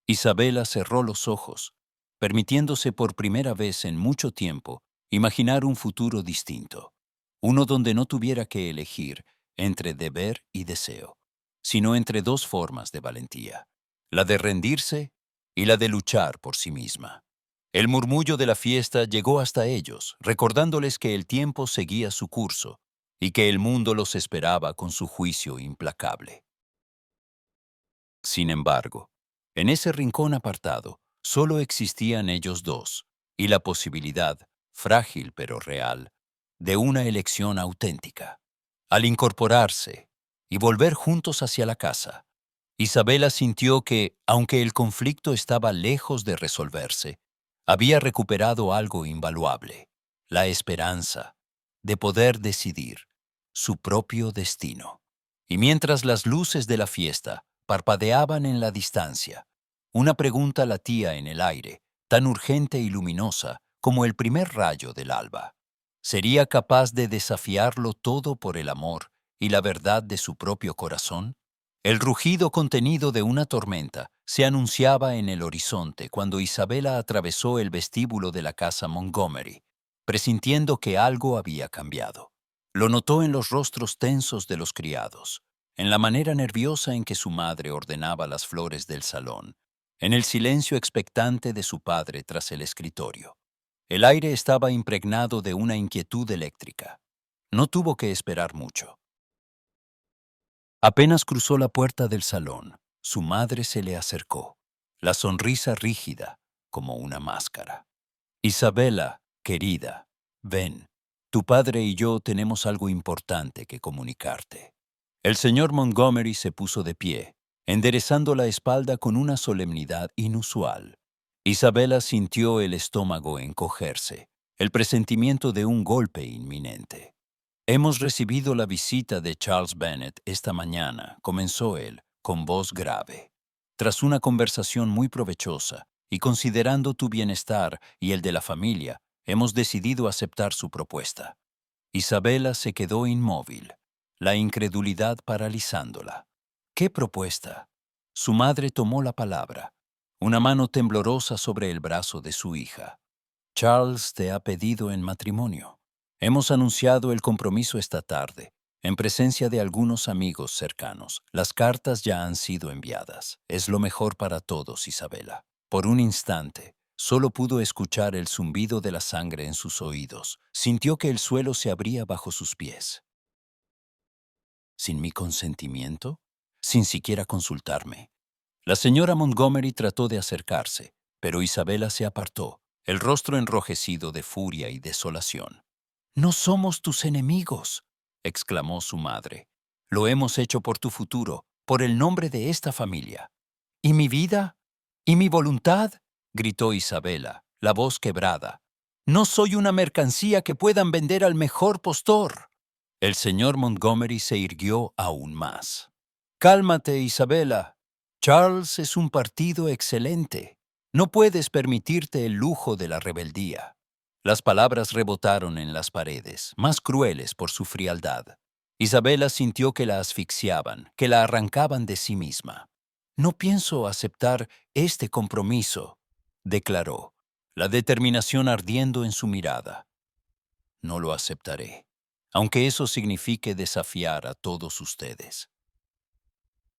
Speaker 1: Isabela cerró los ojos, permitiéndose por primera vez en mucho tiempo imaginar un futuro distinto, uno donde no tuviera que elegir entre deber y deseo, sino entre dos formas de valentía, la de rendirse y la de luchar por sí misma. El murmullo de la fiesta llegó hasta ellos, recordándoles que el tiempo seguía su curso y que el mundo los esperaba con su juicio implacable. Sin embargo, en ese rincón apartado, solo existían ellos dos, y la posibilidad, frágil pero real, de una elección auténtica. Al incorporarse y volver juntos hacia la casa, Isabela sintió que, aunque el conflicto estaba lejos de resolverse, había recuperado algo invaluable, la esperanza de poder decidir su propio destino. Y mientras las luces de la fiesta parpadeaban en la distancia, una pregunta latía en el aire, tan urgente y luminosa como el primer rayo del alba. ¿Sería capaz de desafiarlo todo por el amor y la verdad de su propio corazón? El rugido contenido de una tormenta se anunciaba en el horizonte cuando Isabela atravesó el vestíbulo de la casa Montgomery, presintiendo que algo había cambiado. Lo notó en los rostros tensos de los criados, en la manera nerviosa en que su madre ordenaba las flores del salón, en el silencio expectante de su padre tras el escritorio. El aire estaba impregnado de una inquietud eléctrica. No tuvo que esperar mucho. Apenas cruzó la puerta del salón, su madre se le acercó, la sonrisa rígida como una máscara. Isabela, querida, ven, tu padre y yo tenemos algo importante que comunicarte. El señor Montgomery se puso de pie, enderezando la espalda con una solemnidad inusual. Isabela sintió el estómago encogerse, el presentimiento de un golpe inminente. Hemos recibido la visita de Charles Bennet esta mañana, comenzó él, con voz grave. Tras una conversación muy provechosa, y considerando tu bienestar y el de la familia, hemos decidido aceptar su propuesta. Isabela se quedó inmóvil, la incredulidad paralizándola. ¿Qué propuesta? Su madre tomó la palabra, una mano temblorosa sobre el brazo de su hija. Charles te ha pedido en matrimonio. Hemos anunciado el compromiso esta tarde, en presencia de algunos amigos cercanos. Las cartas ya han sido enviadas. Es lo mejor para todos, Isabela. Por un instante, solo pudo escuchar el zumbido de la sangre en sus oídos. Sintió que el suelo se abría bajo sus pies. ¿Sin mi consentimiento? Sin siquiera consultarme. La señora Montgomery trató de acercarse, pero Isabela se apartó, el rostro enrojecido de furia y desolación. «No somos tus enemigos», exclamó su madre. «Lo hemos hecho por tu futuro, por el nombre de esta familia». «¿Y mi vida? ¿Y mi voluntad?», gritó Isabela, la voz quebrada. «No soy una mercancía que puedan vender al mejor postor». El señor Montgomery se irguió aún más. «Cálmate, Isabela. Charles es un partido excelente. No puedes permitirte el lujo de la rebeldía». Las palabras rebotaron en las paredes, más crueles por su frialdad. Isabela sintió que la asfixiaban, que la arrancaban de sí misma. «No pienso aceptar este compromiso», declaró, la determinación ardiendo en su mirada. «No lo aceptaré, aunque eso signifique desafiar a todos ustedes».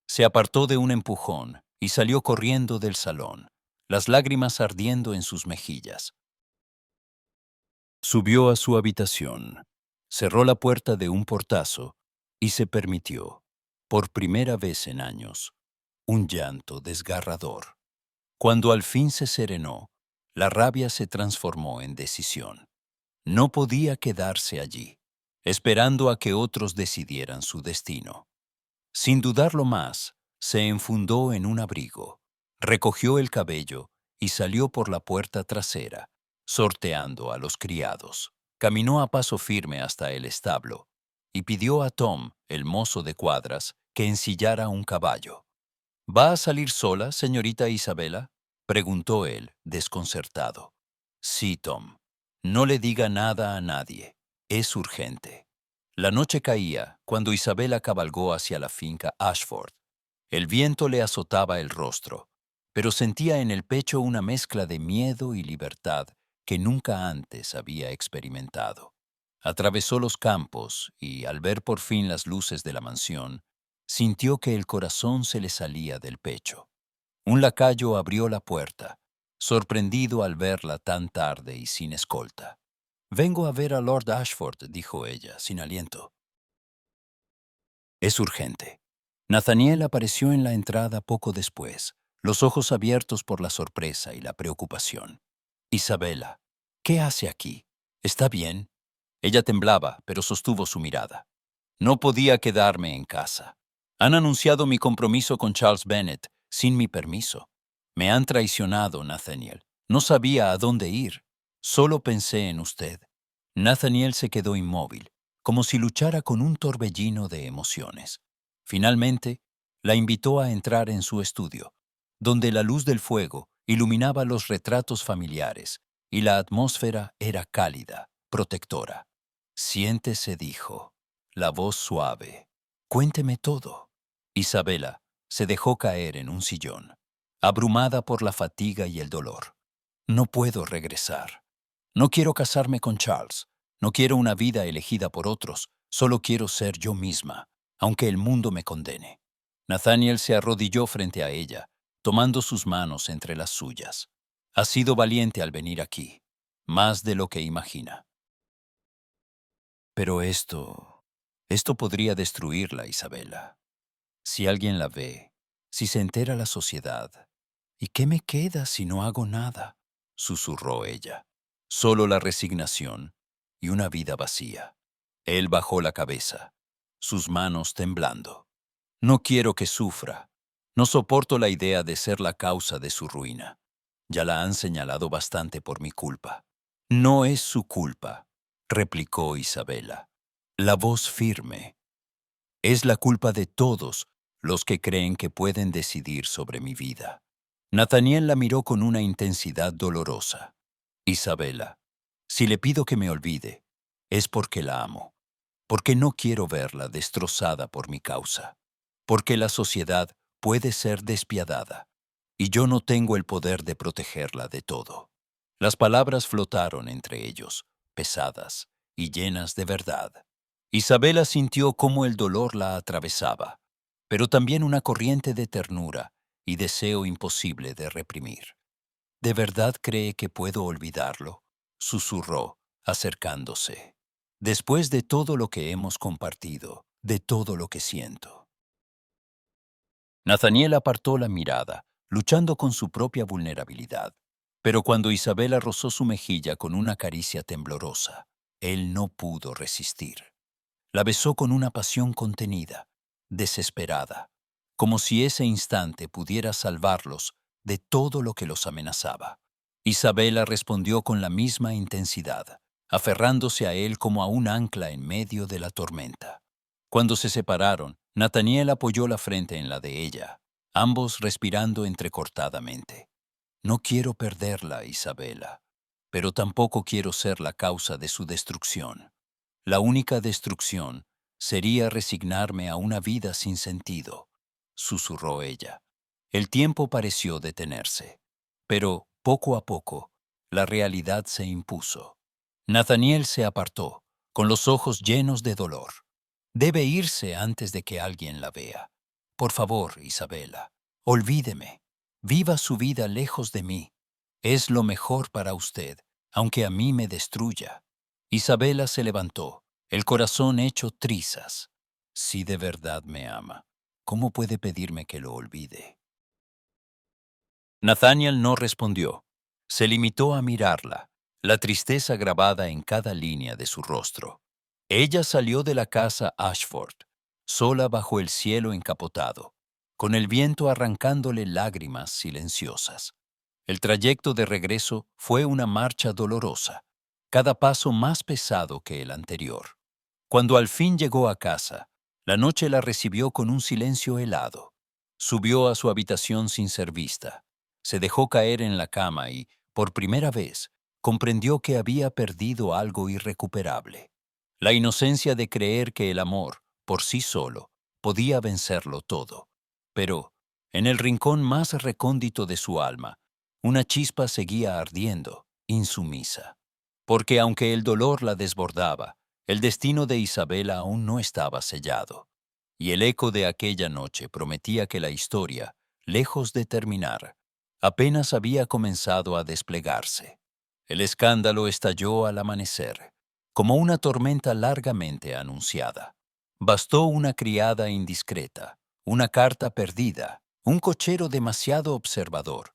Speaker 1: Se apartó de un empujón y salió corriendo del salón, las lágrimas ardiendo en sus mejillas. Subió a su habitación, cerró la puerta de un portazo y se permitió, por primera vez en años, un llanto desgarrador. Cuando al fin se serenó, la rabia se transformó en decisión. No podía quedarse allí, esperando a que otros decidieran su destino. Sin dudarlo más, se enfundó en un abrigo, recogió el cabello y salió por la puerta trasera, sorteando a los criados. Caminó a paso firme hasta el establo y pidió a Tom, el mozo de cuadras, que ensillara un caballo. «¿Va a salir sola, señorita Isabela?», preguntó él, desconcertado. «Sí, Tom. No le diga nada a nadie. Es urgente». La noche caía cuando Isabela cabalgó hacia la finca Ashford. El viento le azotaba el rostro, pero sentía en el pecho una mezcla de miedo y libertad que nunca antes había experimentado. Atravesó los campos y, al ver por fin las luces de la mansión, sintió que el corazón se le salía del pecho. Un lacayo abrió la puerta, sorprendido al verla tan tarde y sin escolta. «Vengo a ver a Lord Ashford», dijo ella, sin aliento. «Es urgente». Nathaniel apareció en la entrada poco después, los ojos abiertos por la sorpresa y la preocupación. «Isabela, ¿qué hace aquí? ¿Está bien?». Ella temblaba, pero sostuvo su mirada. «No podía quedarme en casa. Han anunciado mi compromiso con Charles Bennet sin mi permiso. Me han traicionado, Nathaniel. No sabía a dónde ir. Solo pensé en usted». Nathaniel se quedó inmóvil, como si luchara con un torbellino de emociones. Finalmente, la invitó a entrar en su estudio, donde la luz del fuego iluminaba los retratos familiares y la atmósfera era cálida, protectora. «Siéntese», dijo, la voz suave. «Cuénteme todo». Isabela se dejó caer en un sillón, abrumada por la fatiga y el dolor. «No puedo regresar. No quiero casarme con Charles. No quiero una vida elegida por otros. Solo quiero ser yo misma, aunque el mundo me condene». Nathaniel se arrodilló frente a ella, tomando sus manos entre las suyas. «Ha sido valiente al venir aquí, más de lo que imagina». «Pero esto podría destruirla, Isabela. Si alguien la ve, si se entera la sociedad. ¿Y qué me queda si no hago nada?», susurró ella. «Solo la resignación y una vida vacía». Él bajó la cabeza, sus manos temblando. «No quiero que sufra. No soporto la idea de ser la causa de su ruina. Ya la han señalado bastante por mi culpa». «No es su culpa», replicó Isabela, la voz firme. «Es la culpa de todos los que creen que pueden decidir sobre mi vida». Nathaniel la miró con una intensidad dolorosa. «Isabela, si le pido que me olvide, es porque la amo, porque no quiero verla destrozada por mi causa, porque la sociedad puede ser despiadada, y yo no tengo el poder de protegerla de todo». Las palabras flotaron entre ellos, pesadas y llenas de verdad. Isabela sintió cómo el dolor la atravesaba, pero también una corriente de ternura y deseo imposible de reprimir. ¿De verdad cree que puedo olvidarlo?, susurró, acercándose. Después de todo lo que hemos compartido, de todo lo que siento. Nathaniel apartó la mirada, luchando con su propia vulnerabilidad. Pero cuando Isabela rozó su mejilla con una caricia temblorosa, él no pudo resistir. La besó con una pasión contenida, desesperada, como si ese instante pudiera salvarlos de todo lo que los amenazaba. Isabela respondió con la misma intensidad, aferrándose a él como a un ancla en medio de la tormenta. Cuando se separaron, Nathaniel apoyó la frente en la de ella, ambos respirando entrecortadamente. No quiero perderla, Isabela, pero tampoco quiero ser la causa de su destrucción. La única destrucción sería resignarme a una vida sin sentido, susurró ella. El tiempo pareció detenerse, pero poco a poco la realidad se impuso. Nathaniel se apartó, con los ojos llenos de dolor. Debe irse antes de que alguien la vea. Por favor, Isabela, olvídeme. Viva su vida lejos de mí. Es lo mejor para usted, aunque a mí me destruya. Isabela se levantó, el corazón hecho trizas. Si de verdad me ama, ¿cómo puede pedirme que lo olvide? Nathaniel no respondió. Se limitó a mirarla, la tristeza grabada en cada línea de su rostro. Ella salió de la casa Ashford, sola bajo el cielo encapotado, con el viento arrancándole lágrimas silenciosas. El trayecto de regreso fue una marcha dolorosa, cada paso más pesado que el anterior. Cuando al fin llegó a casa, la noche la recibió con un silencio helado. Subió a su habitación sin ser vista. Se dejó caer en la cama y, por primera vez, comprendió que había perdido algo irrecuperable. La inocencia de creer que el amor, por sí solo, podía vencerlo todo. Pero, en el rincón más recóndito de su alma, una chispa seguía ardiendo, insumisa. Porque aunque el dolor la desbordaba, el destino de Isabela aún no estaba sellado. Y el eco de aquella noche prometía que la historia, lejos de terminar, apenas había comenzado a desplegarse. El escándalo estalló al amanecer, como una tormenta largamente anunciada. Bastó una criada indiscreta, una carta perdida, un cochero demasiado observador.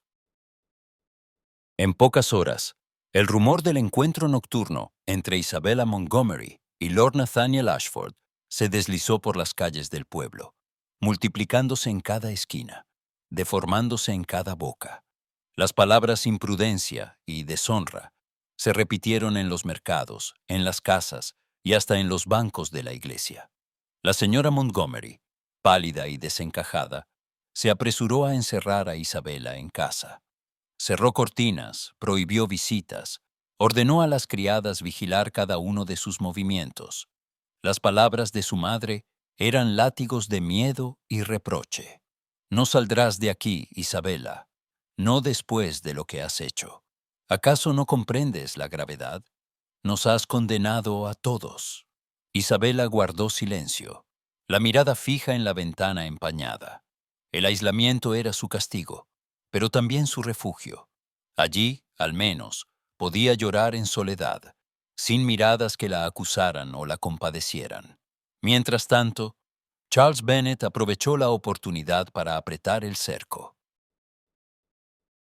Speaker 1: En pocas horas, el rumor del encuentro nocturno entre Isabella Montgomery y Lord Nathaniel Ashford se deslizó por las calles del pueblo, multiplicándose en cada esquina, deformándose en cada boca. Las palabras imprudencia y deshonra se repitieron en los mercados, en las casas y hasta en los bancos de la iglesia. La señora Montgomery, pálida y desencajada, se apresuró a encerrar a Isabela en casa. Cerró cortinas, prohibió visitas, ordenó a las criadas vigilar cada uno de sus movimientos. Las palabras de su madre eran látigos de miedo y reproche. No saldrás de aquí, Isabela, no después de lo que has hecho. ¿Acaso no comprendes la gravedad? Nos has condenado a todos. Isabela guardó silencio, la mirada fija en la ventana empañada. El aislamiento era su castigo, pero también su refugio. Allí, al menos, podía llorar en soledad, sin miradas que la acusaran o la compadecieran. Mientras tanto, Charles Bennet aprovechó la oportunidad para apretar el cerco.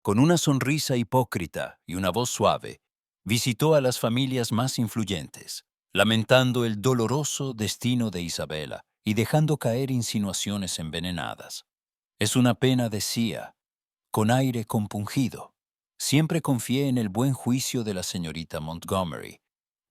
Speaker 1: Con una sonrisa hipócrita y una voz suave, visitó a las familias más influyentes, lamentando el doloroso destino de Isabela y dejando caer insinuaciones envenenadas. Es una pena, decía, con aire compungido. Siempre confié en el buen juicio de la señorita Montgomery,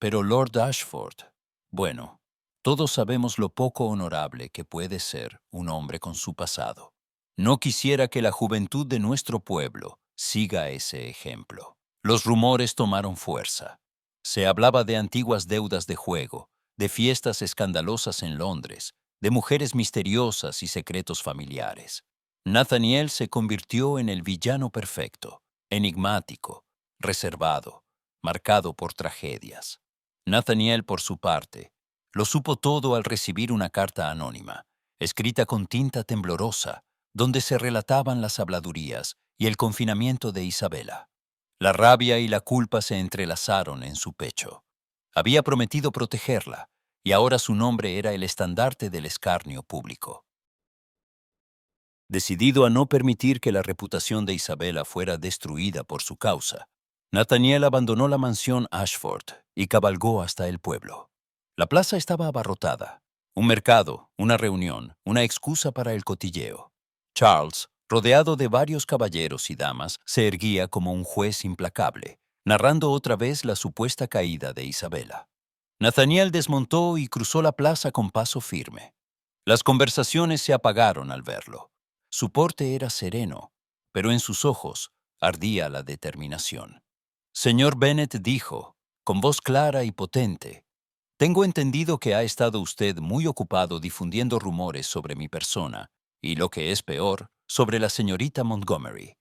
Speaker 1: pero Lord Ashford, bueno, todos sabemos lo poco honorable que puede ser un hombre con su pasado. No quisiera que la juventud de nuestro pueblo siga ese ejemplo. Los rumores tomaron fuerza. Se hablaba de antiguas deudas de juego, de fiestas escandalosas en Londres, de mujeres misteriosas y secretos familiares. Nathaniel se convirtió en el villano perfecto, enigmático, reservado, marcado por tragedias. Nathaniel, por su parte, lo supo todo al recibir una carta anónima, escrita con tinta temblorosa, donde se relataban las habladurías y el confinamiento de Isabela. La rabia y la culpa se entrelazaron en su pecho. Había prometido protegerla, y ahora su nombre era el estandarte del escarnio público. Decidido a no permitir que la reputación de Isabela fuera destruida por su causa, Nathaniel abandonó la mansión Ashford y cabalgó hasta el pueblo. La plaza estaba abarrotada. Un mercado, una reunión, una excusa para el cotilleo. Charles, rodeado de varios caballeros y damas, se erguía como un juez implacable, narrando otra vez la supuesta caída de Isabela. Nathaniel desmontó y cruzó la plaza con paso firme. Las conversaciones se apagaron al verlo. Su porte era sereno, pero en sus ojos ardía la determinación. Señor Bennet dijo, con voz clara y potente, «Tengo entendido que ha estado usted muy ocupado difundiendo rumores sobre mi persona y, lo que es peor, sobre la señorita Montgomery».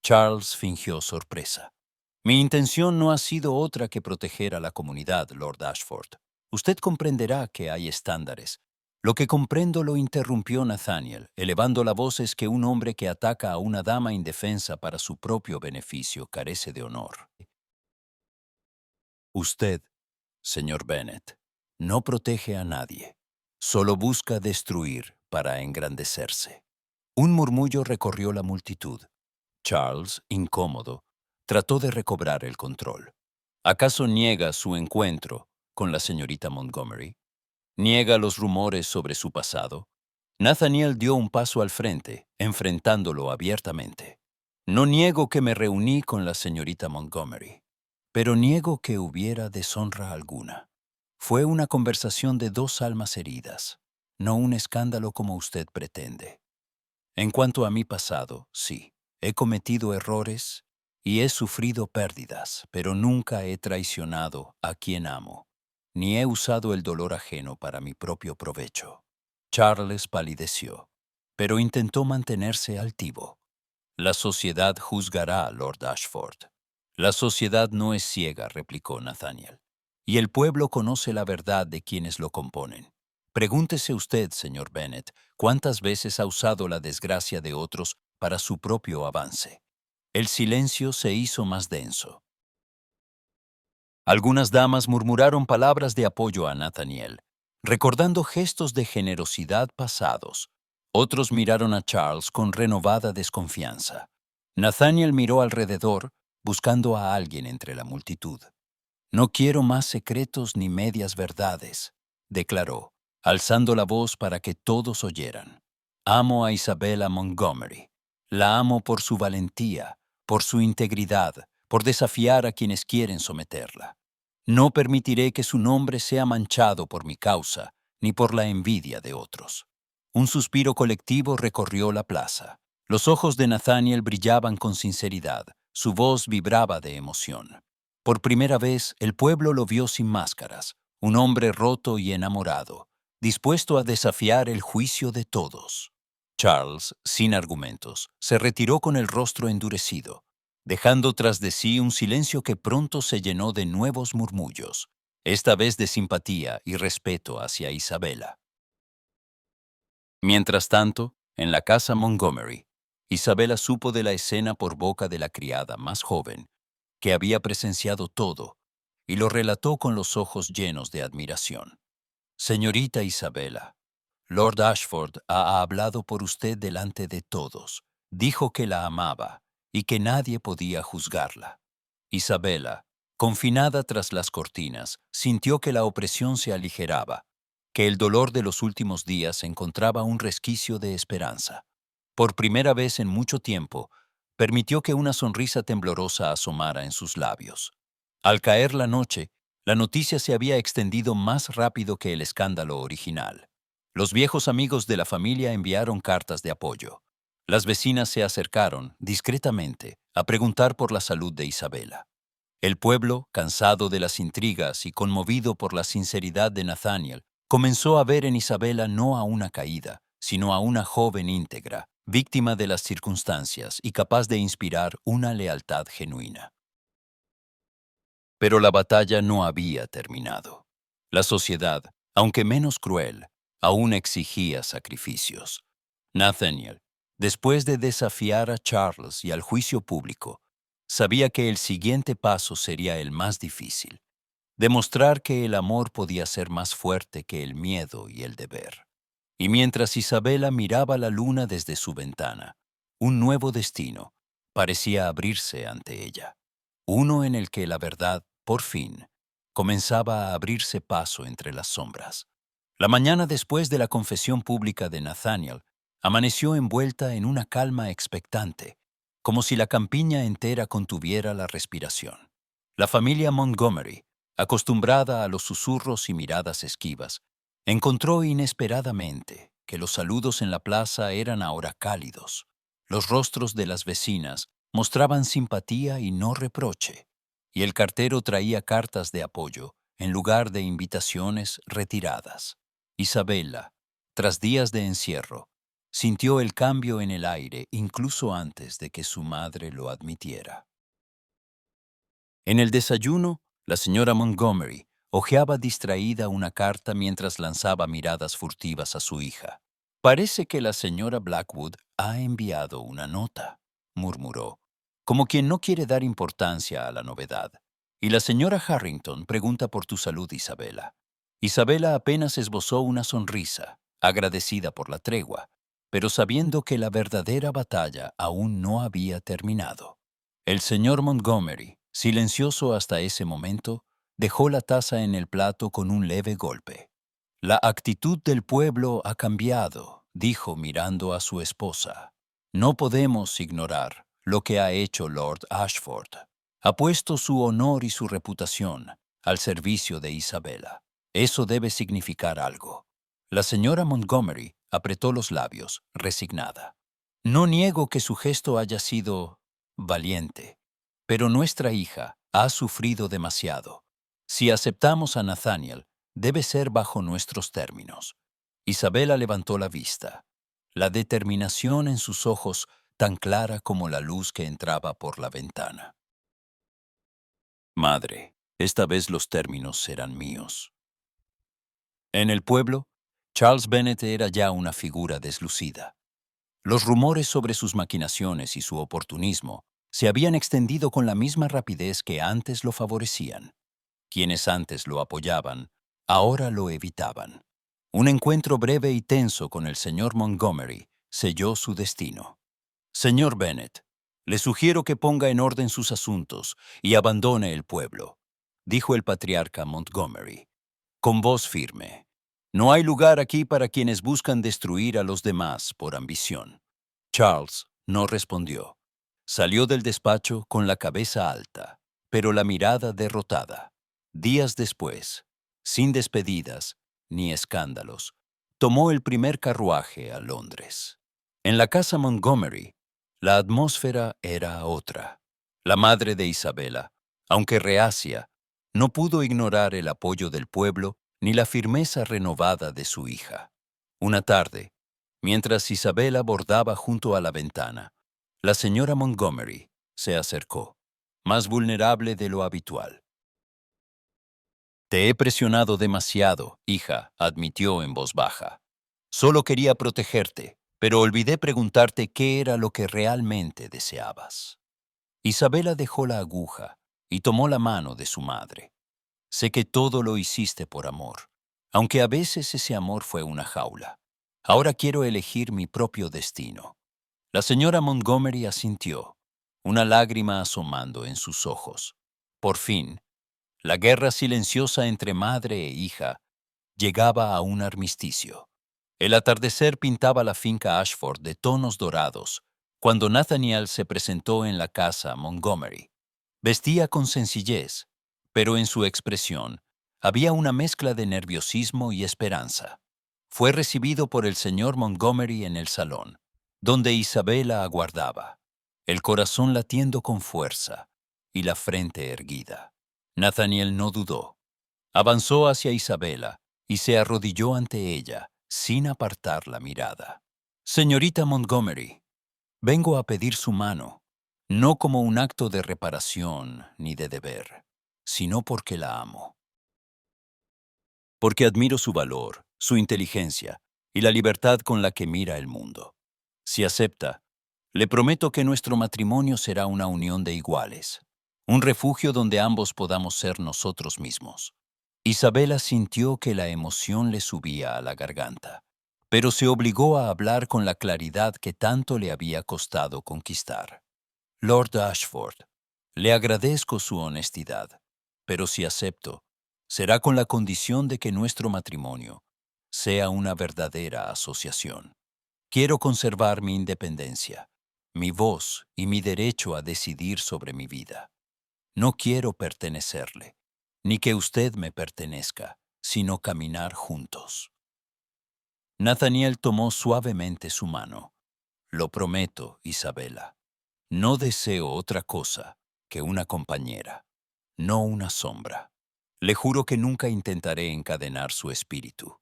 Speaker 1: Charles fingió sorpresa. «Mi intención no ha sido otra que proteger a la comunidad, Lord Ashford. Usted comprenderá que hay estándares». «Lo que comprendo», lo interrumpió Nathaniel, elevando la voz, «es que un hombre que ataca a una dama indefensa para su propio beneficio carece de honor. Usted, señor Bennet, no protege a nadie, solo busca destruir para engrandecerse». Un murmullo recorrió la multitud. Charles, incómodo, trató de recobrar el control. ¿Acaso niega su encuentro con la señorita Montgomery? ¿Niega los rumores sobre su pasado? Nathaniel dio un paso al frente, enfrentándolo abiertamente. «No niego que me reuní con la señorita Montgomery, pero niego que hubiera deshonra alguna. Fue una conversación de dos almas heridas, no un escándalo como usted pretende. En cuanto a mi pasado, sí, he cometido errores y he sufrido pérdidas, pero nunca he traicionado a quien amo, ni he usado el dolor ajeno para mi propio provecho». Charles palideció, pero intentó mantenerse altivo. «La sociedad juzgará, Lord Ashford». «La sociedad no es ciega», replicó Nathaniel, «y el pueblo conoce la verdad de quienes lo componen. Pregúntese usted, señor Bennet, cuántas veces ha usado la desgracia de otros para su propio avance». El silencio se hizo más denso. Algunas damas murmuraron palabras de apoyo a Nathaniel, recordando gestos de generosidad pasados. Otros miraron a Charles con renovada desconfianza. Nathaniel miró alrededor, buscando a alguien entre la multitud. «No quiero más secretos ni medias verdades», declaró, alzando la voz para que todos oyeran. «Amo a Isabella Montgomery. La amo por su valentía, por su integridad, por desafiar a quienes quieren someterla. No permitiré que su nombre sea manchado por mi causa, ni por la envidia de otros». Un suspiro colectivo recorrió la plaza. Los ojos de Nathaniel brillaban con sinceridad, su voz vibraba de emoción. Por primera vez, el pueblo lo vio sin máscaras, un hombre roto y enamorado, dispuesto a desafiar el juicio de todos. Charles, sin argumentos, se retiró con el rostro endurecido, dejando tras de sí un silencio que pronto se llenó de nuevos murmullos, esta vez de simpatía y respeto hacia Isabela. Mientras tanto, en la casa Montgomery, Isabela supo de la escena por boca de la criada más joven, que había presenciado todo, y lo relató con los ojos llenos de admiración. «Señorita Isabela, Lord Ashford ha hablado por usted delante de todos. Dijo que la amaba y que nadie podía juzgarla». Isabela, confinada tras las cortinas, sintió que la opresión se aligeraba, que el dolor de los últimos días encontraba un resquicio de esperanza. Por primera vez en mucho tiempo, permitió que una sonrisa temblorosa asomara en sus labios. Al caer la noche, la noticia se había extendido más rápido que el escándalo original. Los viejos amigos de la familia enviaron cartas de apoyo. Las vecinas se acercaron, discretamente, a preguntar por la salud de Isabela. El pueblo, cansado de las intrigas y conmovido por la sinceridad de Nathaniel, comenzó a ver en Isabela no a una caída, sino a una joven íntegra, víctima de las circunstancias y capaz de inspirar una lealtad genuina. Pero la batalla no había terminado. La sociedad, aunque menos cruel, aún exigía sacrificios. Nathaniel, después de desafiar a Charles y al juicio público, sabía que el siguiente paso sería el más difícil: demostrar que el amor podía ser más fuerte que el miedo y el deber. Y mientras Isabela miraba la luna desde su ventana, un nuevo destino parecía abrirse ante ella, uno en el que la verdad, por fin, comenzaba a abrirse paso entre las sombras. La mañana después de la confesión pública de Nathaniel, amaneció envuelta en una calma expectante, como si la campiña entera contuviera la respiración. La familia Montgomery, acostumbrada a los susurros y miradas esquivas, encontró inesperadamente que los saludos en la plaza eran ahora cálidos. Los rostros de las vecinas mostraban simpatía y no reproche, y el cartero traía cartas de apoyo en lugar de invitaciones retiradas. Isabela, tras días de encierro, sintió el cambio en el aire incluso antes de que su madre lo admitiera. En el desayuno, la señora Montgomery hojeaba distraída una carta mientras lanzaba miradas furtivas a su hija. «Parece que la señora Blackwood ha enviado una nota», murmuró, como quien no quiere dar importancia a la novedad. «Y la señora Harrington pregunta por tu salud, Isabela». Isabela apenas esbozó una sonrisa, agradecida por la tregua, pero sabiendo que la verdadera batalla aún no había terminado. El señor Montgomery, silencioso hasta ese momento, dejó la taza en el plato con un leve golpe. «La actitud del pueblo ha cambiado», dijo mirando a su esposa. «No podemos ignorar lo que ha hecho Lord Ashford. Ha puesto su honor y su reputación al servicio de Isabela. Eso debe significar algo». La señora Montgomery apretó los labios, resignada. «No niego que su gesto haya sido valiente, pero nuestra hija ha sufrido demasiado. Si aceptamos a Nathaniel, debe ser bajo nuestros términos». Isabela levantó la vista, la determinación en sus ojos tan clara como la luz que entraba por la ventana. «Madre, esta vez los términos serán míos». En el pueblo, Charles Bennet era ya una figura deslucida. Los rumores sobre sus maquinaciones y su oportunismo se habían extendido con la misma rapidez que antes lo favorecían. Quienes antes lo apoyaban, ahora lo evitaban. Un encuentro breve y tenso con el señor Montgomery selló su destino. «Señor Bennet, le sugiero que ponga en orden sus asuntos y abandone el pueblo», dijo el patriarca Montgomery, con voz firme. «No hay lugar aquí para quienes buscan destruir a los demás por ambición». Charles no respondió. Salió del despacho con la cabeza alta, pero la mirada derrotada. Días después, sin despedidas ni escándalos, tomó el primer carruaje a Londres. En la casa Montgomery, la atmósfera era otra. La madre de Isabela, aunque reacia, no pudo ignorar el apoyo del pueblo ni la firmeza renovada de su hija. Una tarde, mientras Isabela bordaba junto a la ventana, la señora Montgomery se acercó, más vulnerable de lo habitual. «Te he presionado demasiado, hija», admitió en voz baja. «Solo quería protegerte, pero olvidé preguntarte qué era lo que realmente deseabas». Isabela dejó la aguja y tomó la mano de su madre. «Sé que todo lo hiciste por amor, aunque a veces ese amor fue una jaula. Ahora quiero elegir mi propio destino». La señora Montgomery asintió, una lágrima asomando en sus ojos. Por fin, la guerra silenciosa entre madre e hija llegaba a un armisticio. El atardecer pintaba la finca Ashford de tonos dorados cuando Nathaniel se presentó en la casa Montgomery. Vestía con sencillez, pero en su expresión había una mezcla de nerviosismo y esperanza. Fue recibido por el señor Montgomery en el salón, donde Isabela aguardaba, el corazón latiendo con fuerza y la frente erguida. Nathaniel no dudó. Avanzó hacia Isabela y se arrodilló ante ella, sin apartar la mirada. «Señorita Montgomery, vengo a pedir su mano, no como un acto de reparación ni de deber. sino porque la amo. Porque admiro su valor, su inteligencia y la libertad con la que mira el mundo. Si acepta, le prometo que nuestro matrimonio será una unión de iguales, un refugio donde ambos podamos ser nosotros mismos. Isabela sintió que la emoción le subía a la garganta, pero se obligó a hablar con la claridad que tanto le había costado conquistar. Lord Ashford, le agradezco su honestidad, pero si acepto, será con la condición de que nuestro matrimonio sea una verdadera asociación. Quiero conservar mi independencia, mi voz y mi derecho a decidir sobre mi vida. No quiero pertenecerle, ni que usted me pertenezca, sino caminar juntos. Nathaniel tomó suavemente su mano. Lo prometo, Isabela. No deseo otra cosa que una compañera, no una sombra. Le juro que nunca intentaré encadenar su espíritu.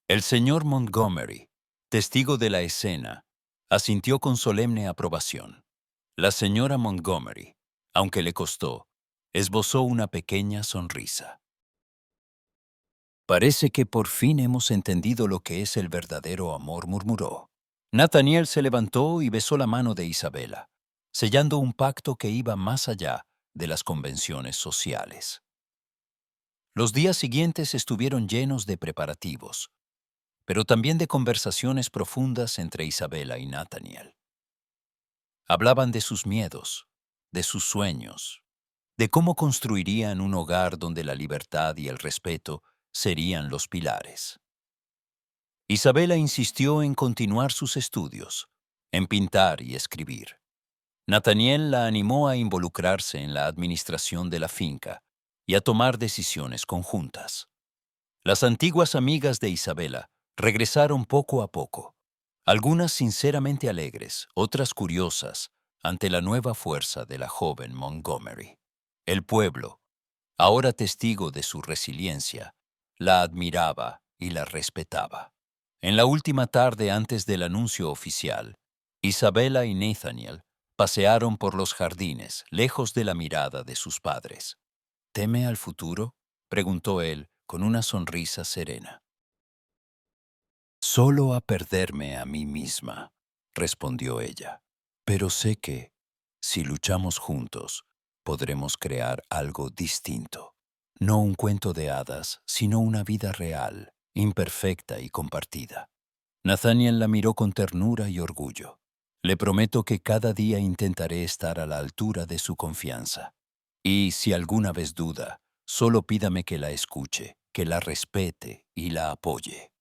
Speaker 1: El señor Montgomery, testigo de la escena, asintió con solemne aprobación. La señora Montgomery, aunque le costó, esbozó una pequeña sonrisa. Parece que por fin hemos entendido lo que es el verdadero amor, murmuró. Nathaniel se levantó y besó la mano de Isabela, sellando un pacto que iba más allá de las convenciones sociales. Los días siguientes estuvieron llenos de preparativos, pero también de conversaciones profundas entre Isabela y Nathaniel. Hablaban de sus miedos, de sus sueños, de cómo construirían un hogar donde la libertad y el respeto serían los pilares. Isabela insistió en continuar sus estudios, en pintar y escribir. Nathaniel la animó a involucrarse en la administración de la finca y a tomar decisiones conjuntas. Las antiguas amigas de Isabela regresaron poco a poco, algunas sinceramente alegres, otras curiosas, ante la nueva fuerza de la joven Montgomery. El pueblo, ahora testigo de su resiliencia, la admiraba y la respetaba. En la última tarde antes del anuncio oficial, Isabela y Nathaniel pasearon por los jardines, lejos de la mirada de sus padres. ¿Teme al futuro?, preguntó él con una sonrisa serena. Solo a perderme a mí misma, respondió ella. Pero sé que, si luchamos juntos, podremos crear algo distinto. No un cuento de hadas, sino una vida real, imperfecta y compartida. Nathaniel la miró con ternura y orgullo. Le prometo que cada día intentaré estar a la altura de su confianza. Y si alguna vez duda, solo pídame que la escuche, que la respete y la apoye.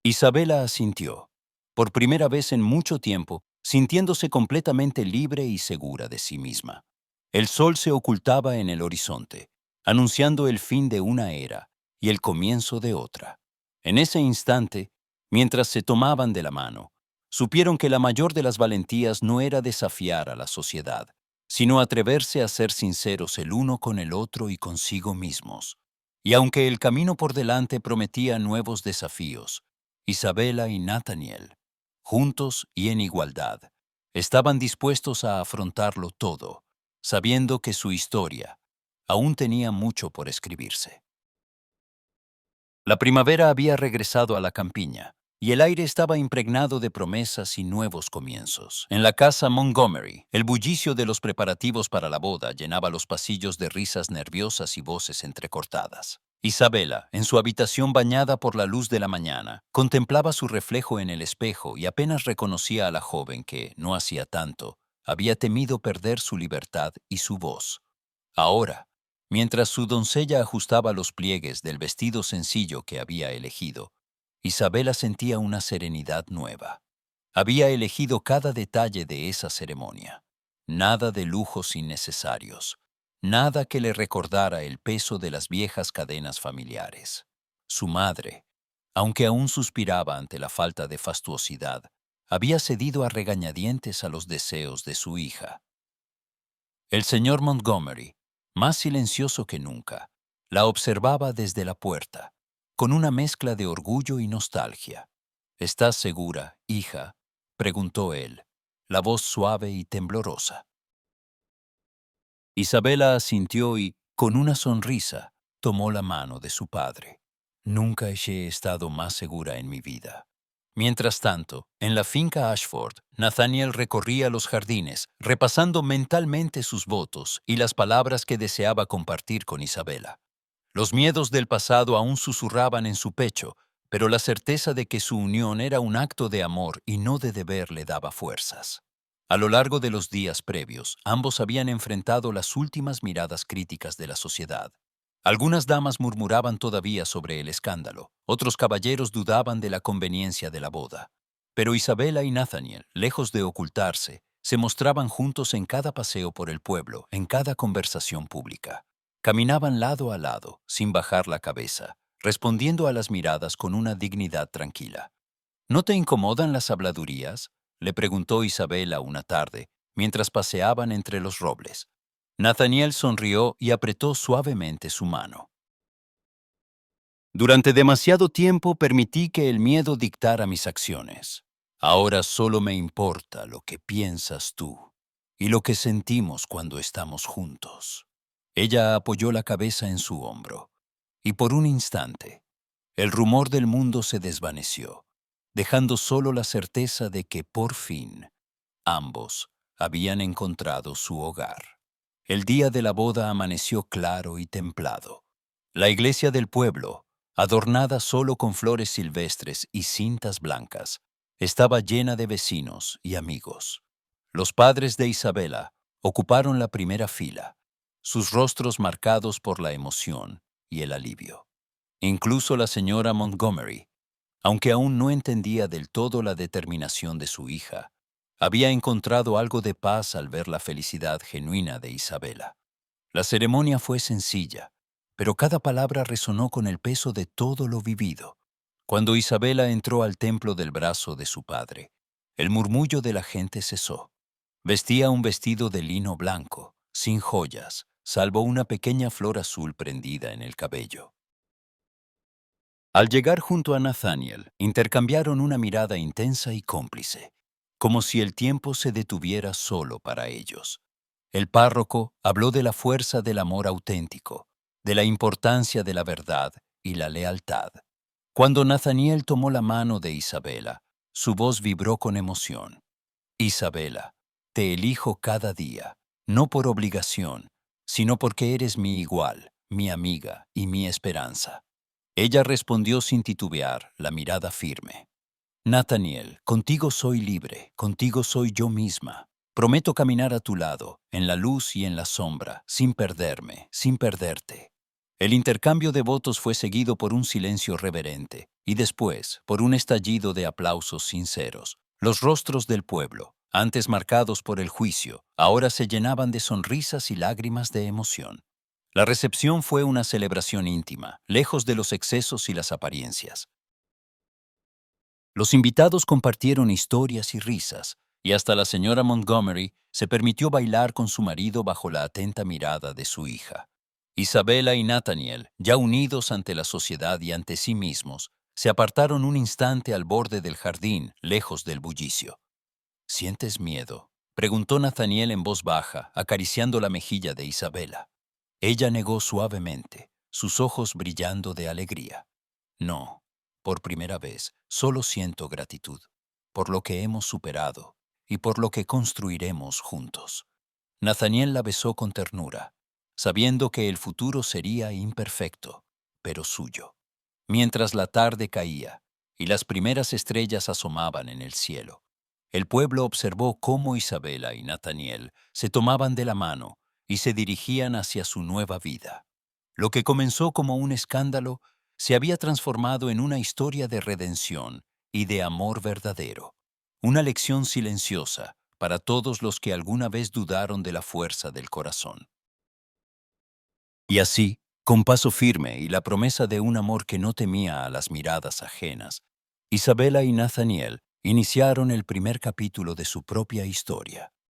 Speaker 1: Isabela asintió, por primera vez en mucho tiempo, sintiéndose completamente libre y segura de sí misma. El sol se ocultaba en el horizonte, anunciando el fin de una era y el comienzo de otra. En ese instante, mientras se tomaban de la mano, supieron que la mayor de las valentías no era desafiar a la sociedad, sino atreverse a ser sinceros el uno con el otro y consigo mismos. Y aunque el camino por delante prometía nuevos desafíos, Isabela y Nathaniel, juntos y en igualdad, estaban dispuestos a afrontarlo todo, sabiendo que su historia aún tenía mucho por escribirse. La primavera había regresado a la campiña, y el aire estaba impregnado de promesas y nuevos comienzos. En la casa Montgomery, el bullicio de los preparativos para la boda llenaba los pasillos de risas nerviosas y voces entrecortadas. Isabela, en su habitación bañada por la luz de la mañana, contemplaba su reflejo en el espejo y apenas reconocía a la joven que, no hacía tanto, había temido perder su libertad y su voz. Ahora, mientras su doncella ajustaba los pliegues del vestido sencillo que había elegido, Isabela sentía una serenidad nueva. Había elegido cada detalle de esa ceremonia. Nada de lujos innecesarios. Nada que le recordara el peso de las viejas cadenas familiares. Su madre, aunque aún suspiraba ante la falta de fastuosidad, había cedido a regañadientes a los deseos de su hija. El señor Montgomery, más silencioso que nunca, la observaba desde la puerta, con una mezcla de orgullo y nostalgia. ¿Estás segura, hija?, preguntó él, la voz suave y temblorosa. Isabela asintió y, Con una sonrisa, tomó la mano de su padre. Nunca he estado más segura en mi vida. Mientras tanto, en la finca Ashford, Nathaniel recorría los jardines, repasando mentalmente sus votos y las palabras que deseaba compartir con Isabela. Los miedos del pasado aún susurraban en su pecho, pero la certeza de que su unión era un acto de amor y no de deber le daba fuerzas. A lo largo de los días previos, ambos habían enfrentado las últimas miradas críticas de la sociedad. Algunas damas murmuraban todavía sobre el escándalo, otros caballeros dudaban de la conveniencia de la boda. Pero Isabela y Nathaniel, lejos de ocultarse, se mostraban juntos en cada paseo por el pueblo, en cada conversación pública. Caminaban lado a lado, sin bajar la cabeza, respondiendo a las miradas con una dignidad tranquila. ¿No te incomodan las habladurías?, le preguntó Isabela una tarde, mientras paseaban entre los robles. Nathaniel sonrió y apretó suavemente su mano. Durante demasiado tiempo permití que el miedo dictara mis acciones. Ahora solo me importa lo que piensas tú y lo que sentimos cuando estamos juntos. Ella apoyó la cabeza en su hombro, y por un instante, el rumor del mundo se desvaneció, dejando solo la certeza de que por fin ambos habían encontrado su hogar. El día de la boda amaneció claro y templado. La iglesia del pueblo, adornada solo con flores silvestres y cintas blancas, estaba llena de vecinos y amigos. Los padres de Isabela ocuparon la primera fila, sus rostros marcados por la emoción y el alivio. Incluso la señora Montgomery, aunque aún no entendía del todo la determinación de su hija, había encontrado algo de paz al ver la felicidad genuina de Isabela. La ceremonia fue sencilla, pero cada palabra resonó con el peso de todo lo vivido. Cuando Isabela entró al templo del brazo de su padre, el murmullo de la gente cesó. Vestía un vestido de lino blanco, sin joyas, salvo una pequeña flor azul prendida en el cabello. Al llegar junto a Nathaniel, intercambiaron una mirada intensa y cómplice, como si el tiempo se detuviera solo para ellos. El párroco habló de la fuerza del amor auténtico, de la importancia de la verdad y la lealtad. Cuando Nathaniel tomó la mano de Isabela, su voz vibró con emoción. Isabela, te elijo cada día, no por obligación, sino porque eres mi igual, mi amiga y mi esperanza. Ella respondió sin titubear, la mirada firme. Nathaniel, contigo soy libre, contigo soy yo misma. Prometo caminar a tu lado, en la luz y en la sombra, sin perderme, sin perderte. El intercambio de votos fue seguido por un silencio reverente, y después, por un estallido de aplausos sinceros. Los rostros del pueblo, antes marcados por el juicio, ahora se llenaban de sonrisas y lágrimas de emoción. La recepción fue una celebración íntima, lejos de los excesos y las apariencias. Los invitados compartieron historias y risas, y hasta la señora Montgomery se permitió bailar con su marido bajo la atenta mirada de su hija. Isabela y Nathaniel, ya unidos ante la sociedad y ante sí mismos, se apartaron un instante al borde del jardín, lejos del bullicio. ¿Sientes miedo?, preguntó Nathaniel en voz baja, acariciando la mejilla de Isabela. Ella negó suavemente, sus ojos brillando de alegría. No, por primera vez, solo siento gratitud, por lo que hemos superado y por lo que construiremos juntos. Nathaniel la besó con ternura, sabiendo que el futuro sería imperfecto, pero suyo. Mientras la tarde caía y las primeras estrellas asomaban en el cielo, el pueblo observó cómo Isabela y Nathaniel se tomaban de la mano y se dirigían hacia su nueva vida. Lo que comenzó como un escándalo se había transformado en una historia de redención y de amor verdadero, una lección silenciosa para todos los que alguna vez dudaron de la fuerza del corazón. Y así, con paso firme y la promesa de un amor que no temía a las miradas ajenas, Isabela y Nathaniel iniciaron el primer capítulo de su propia historia.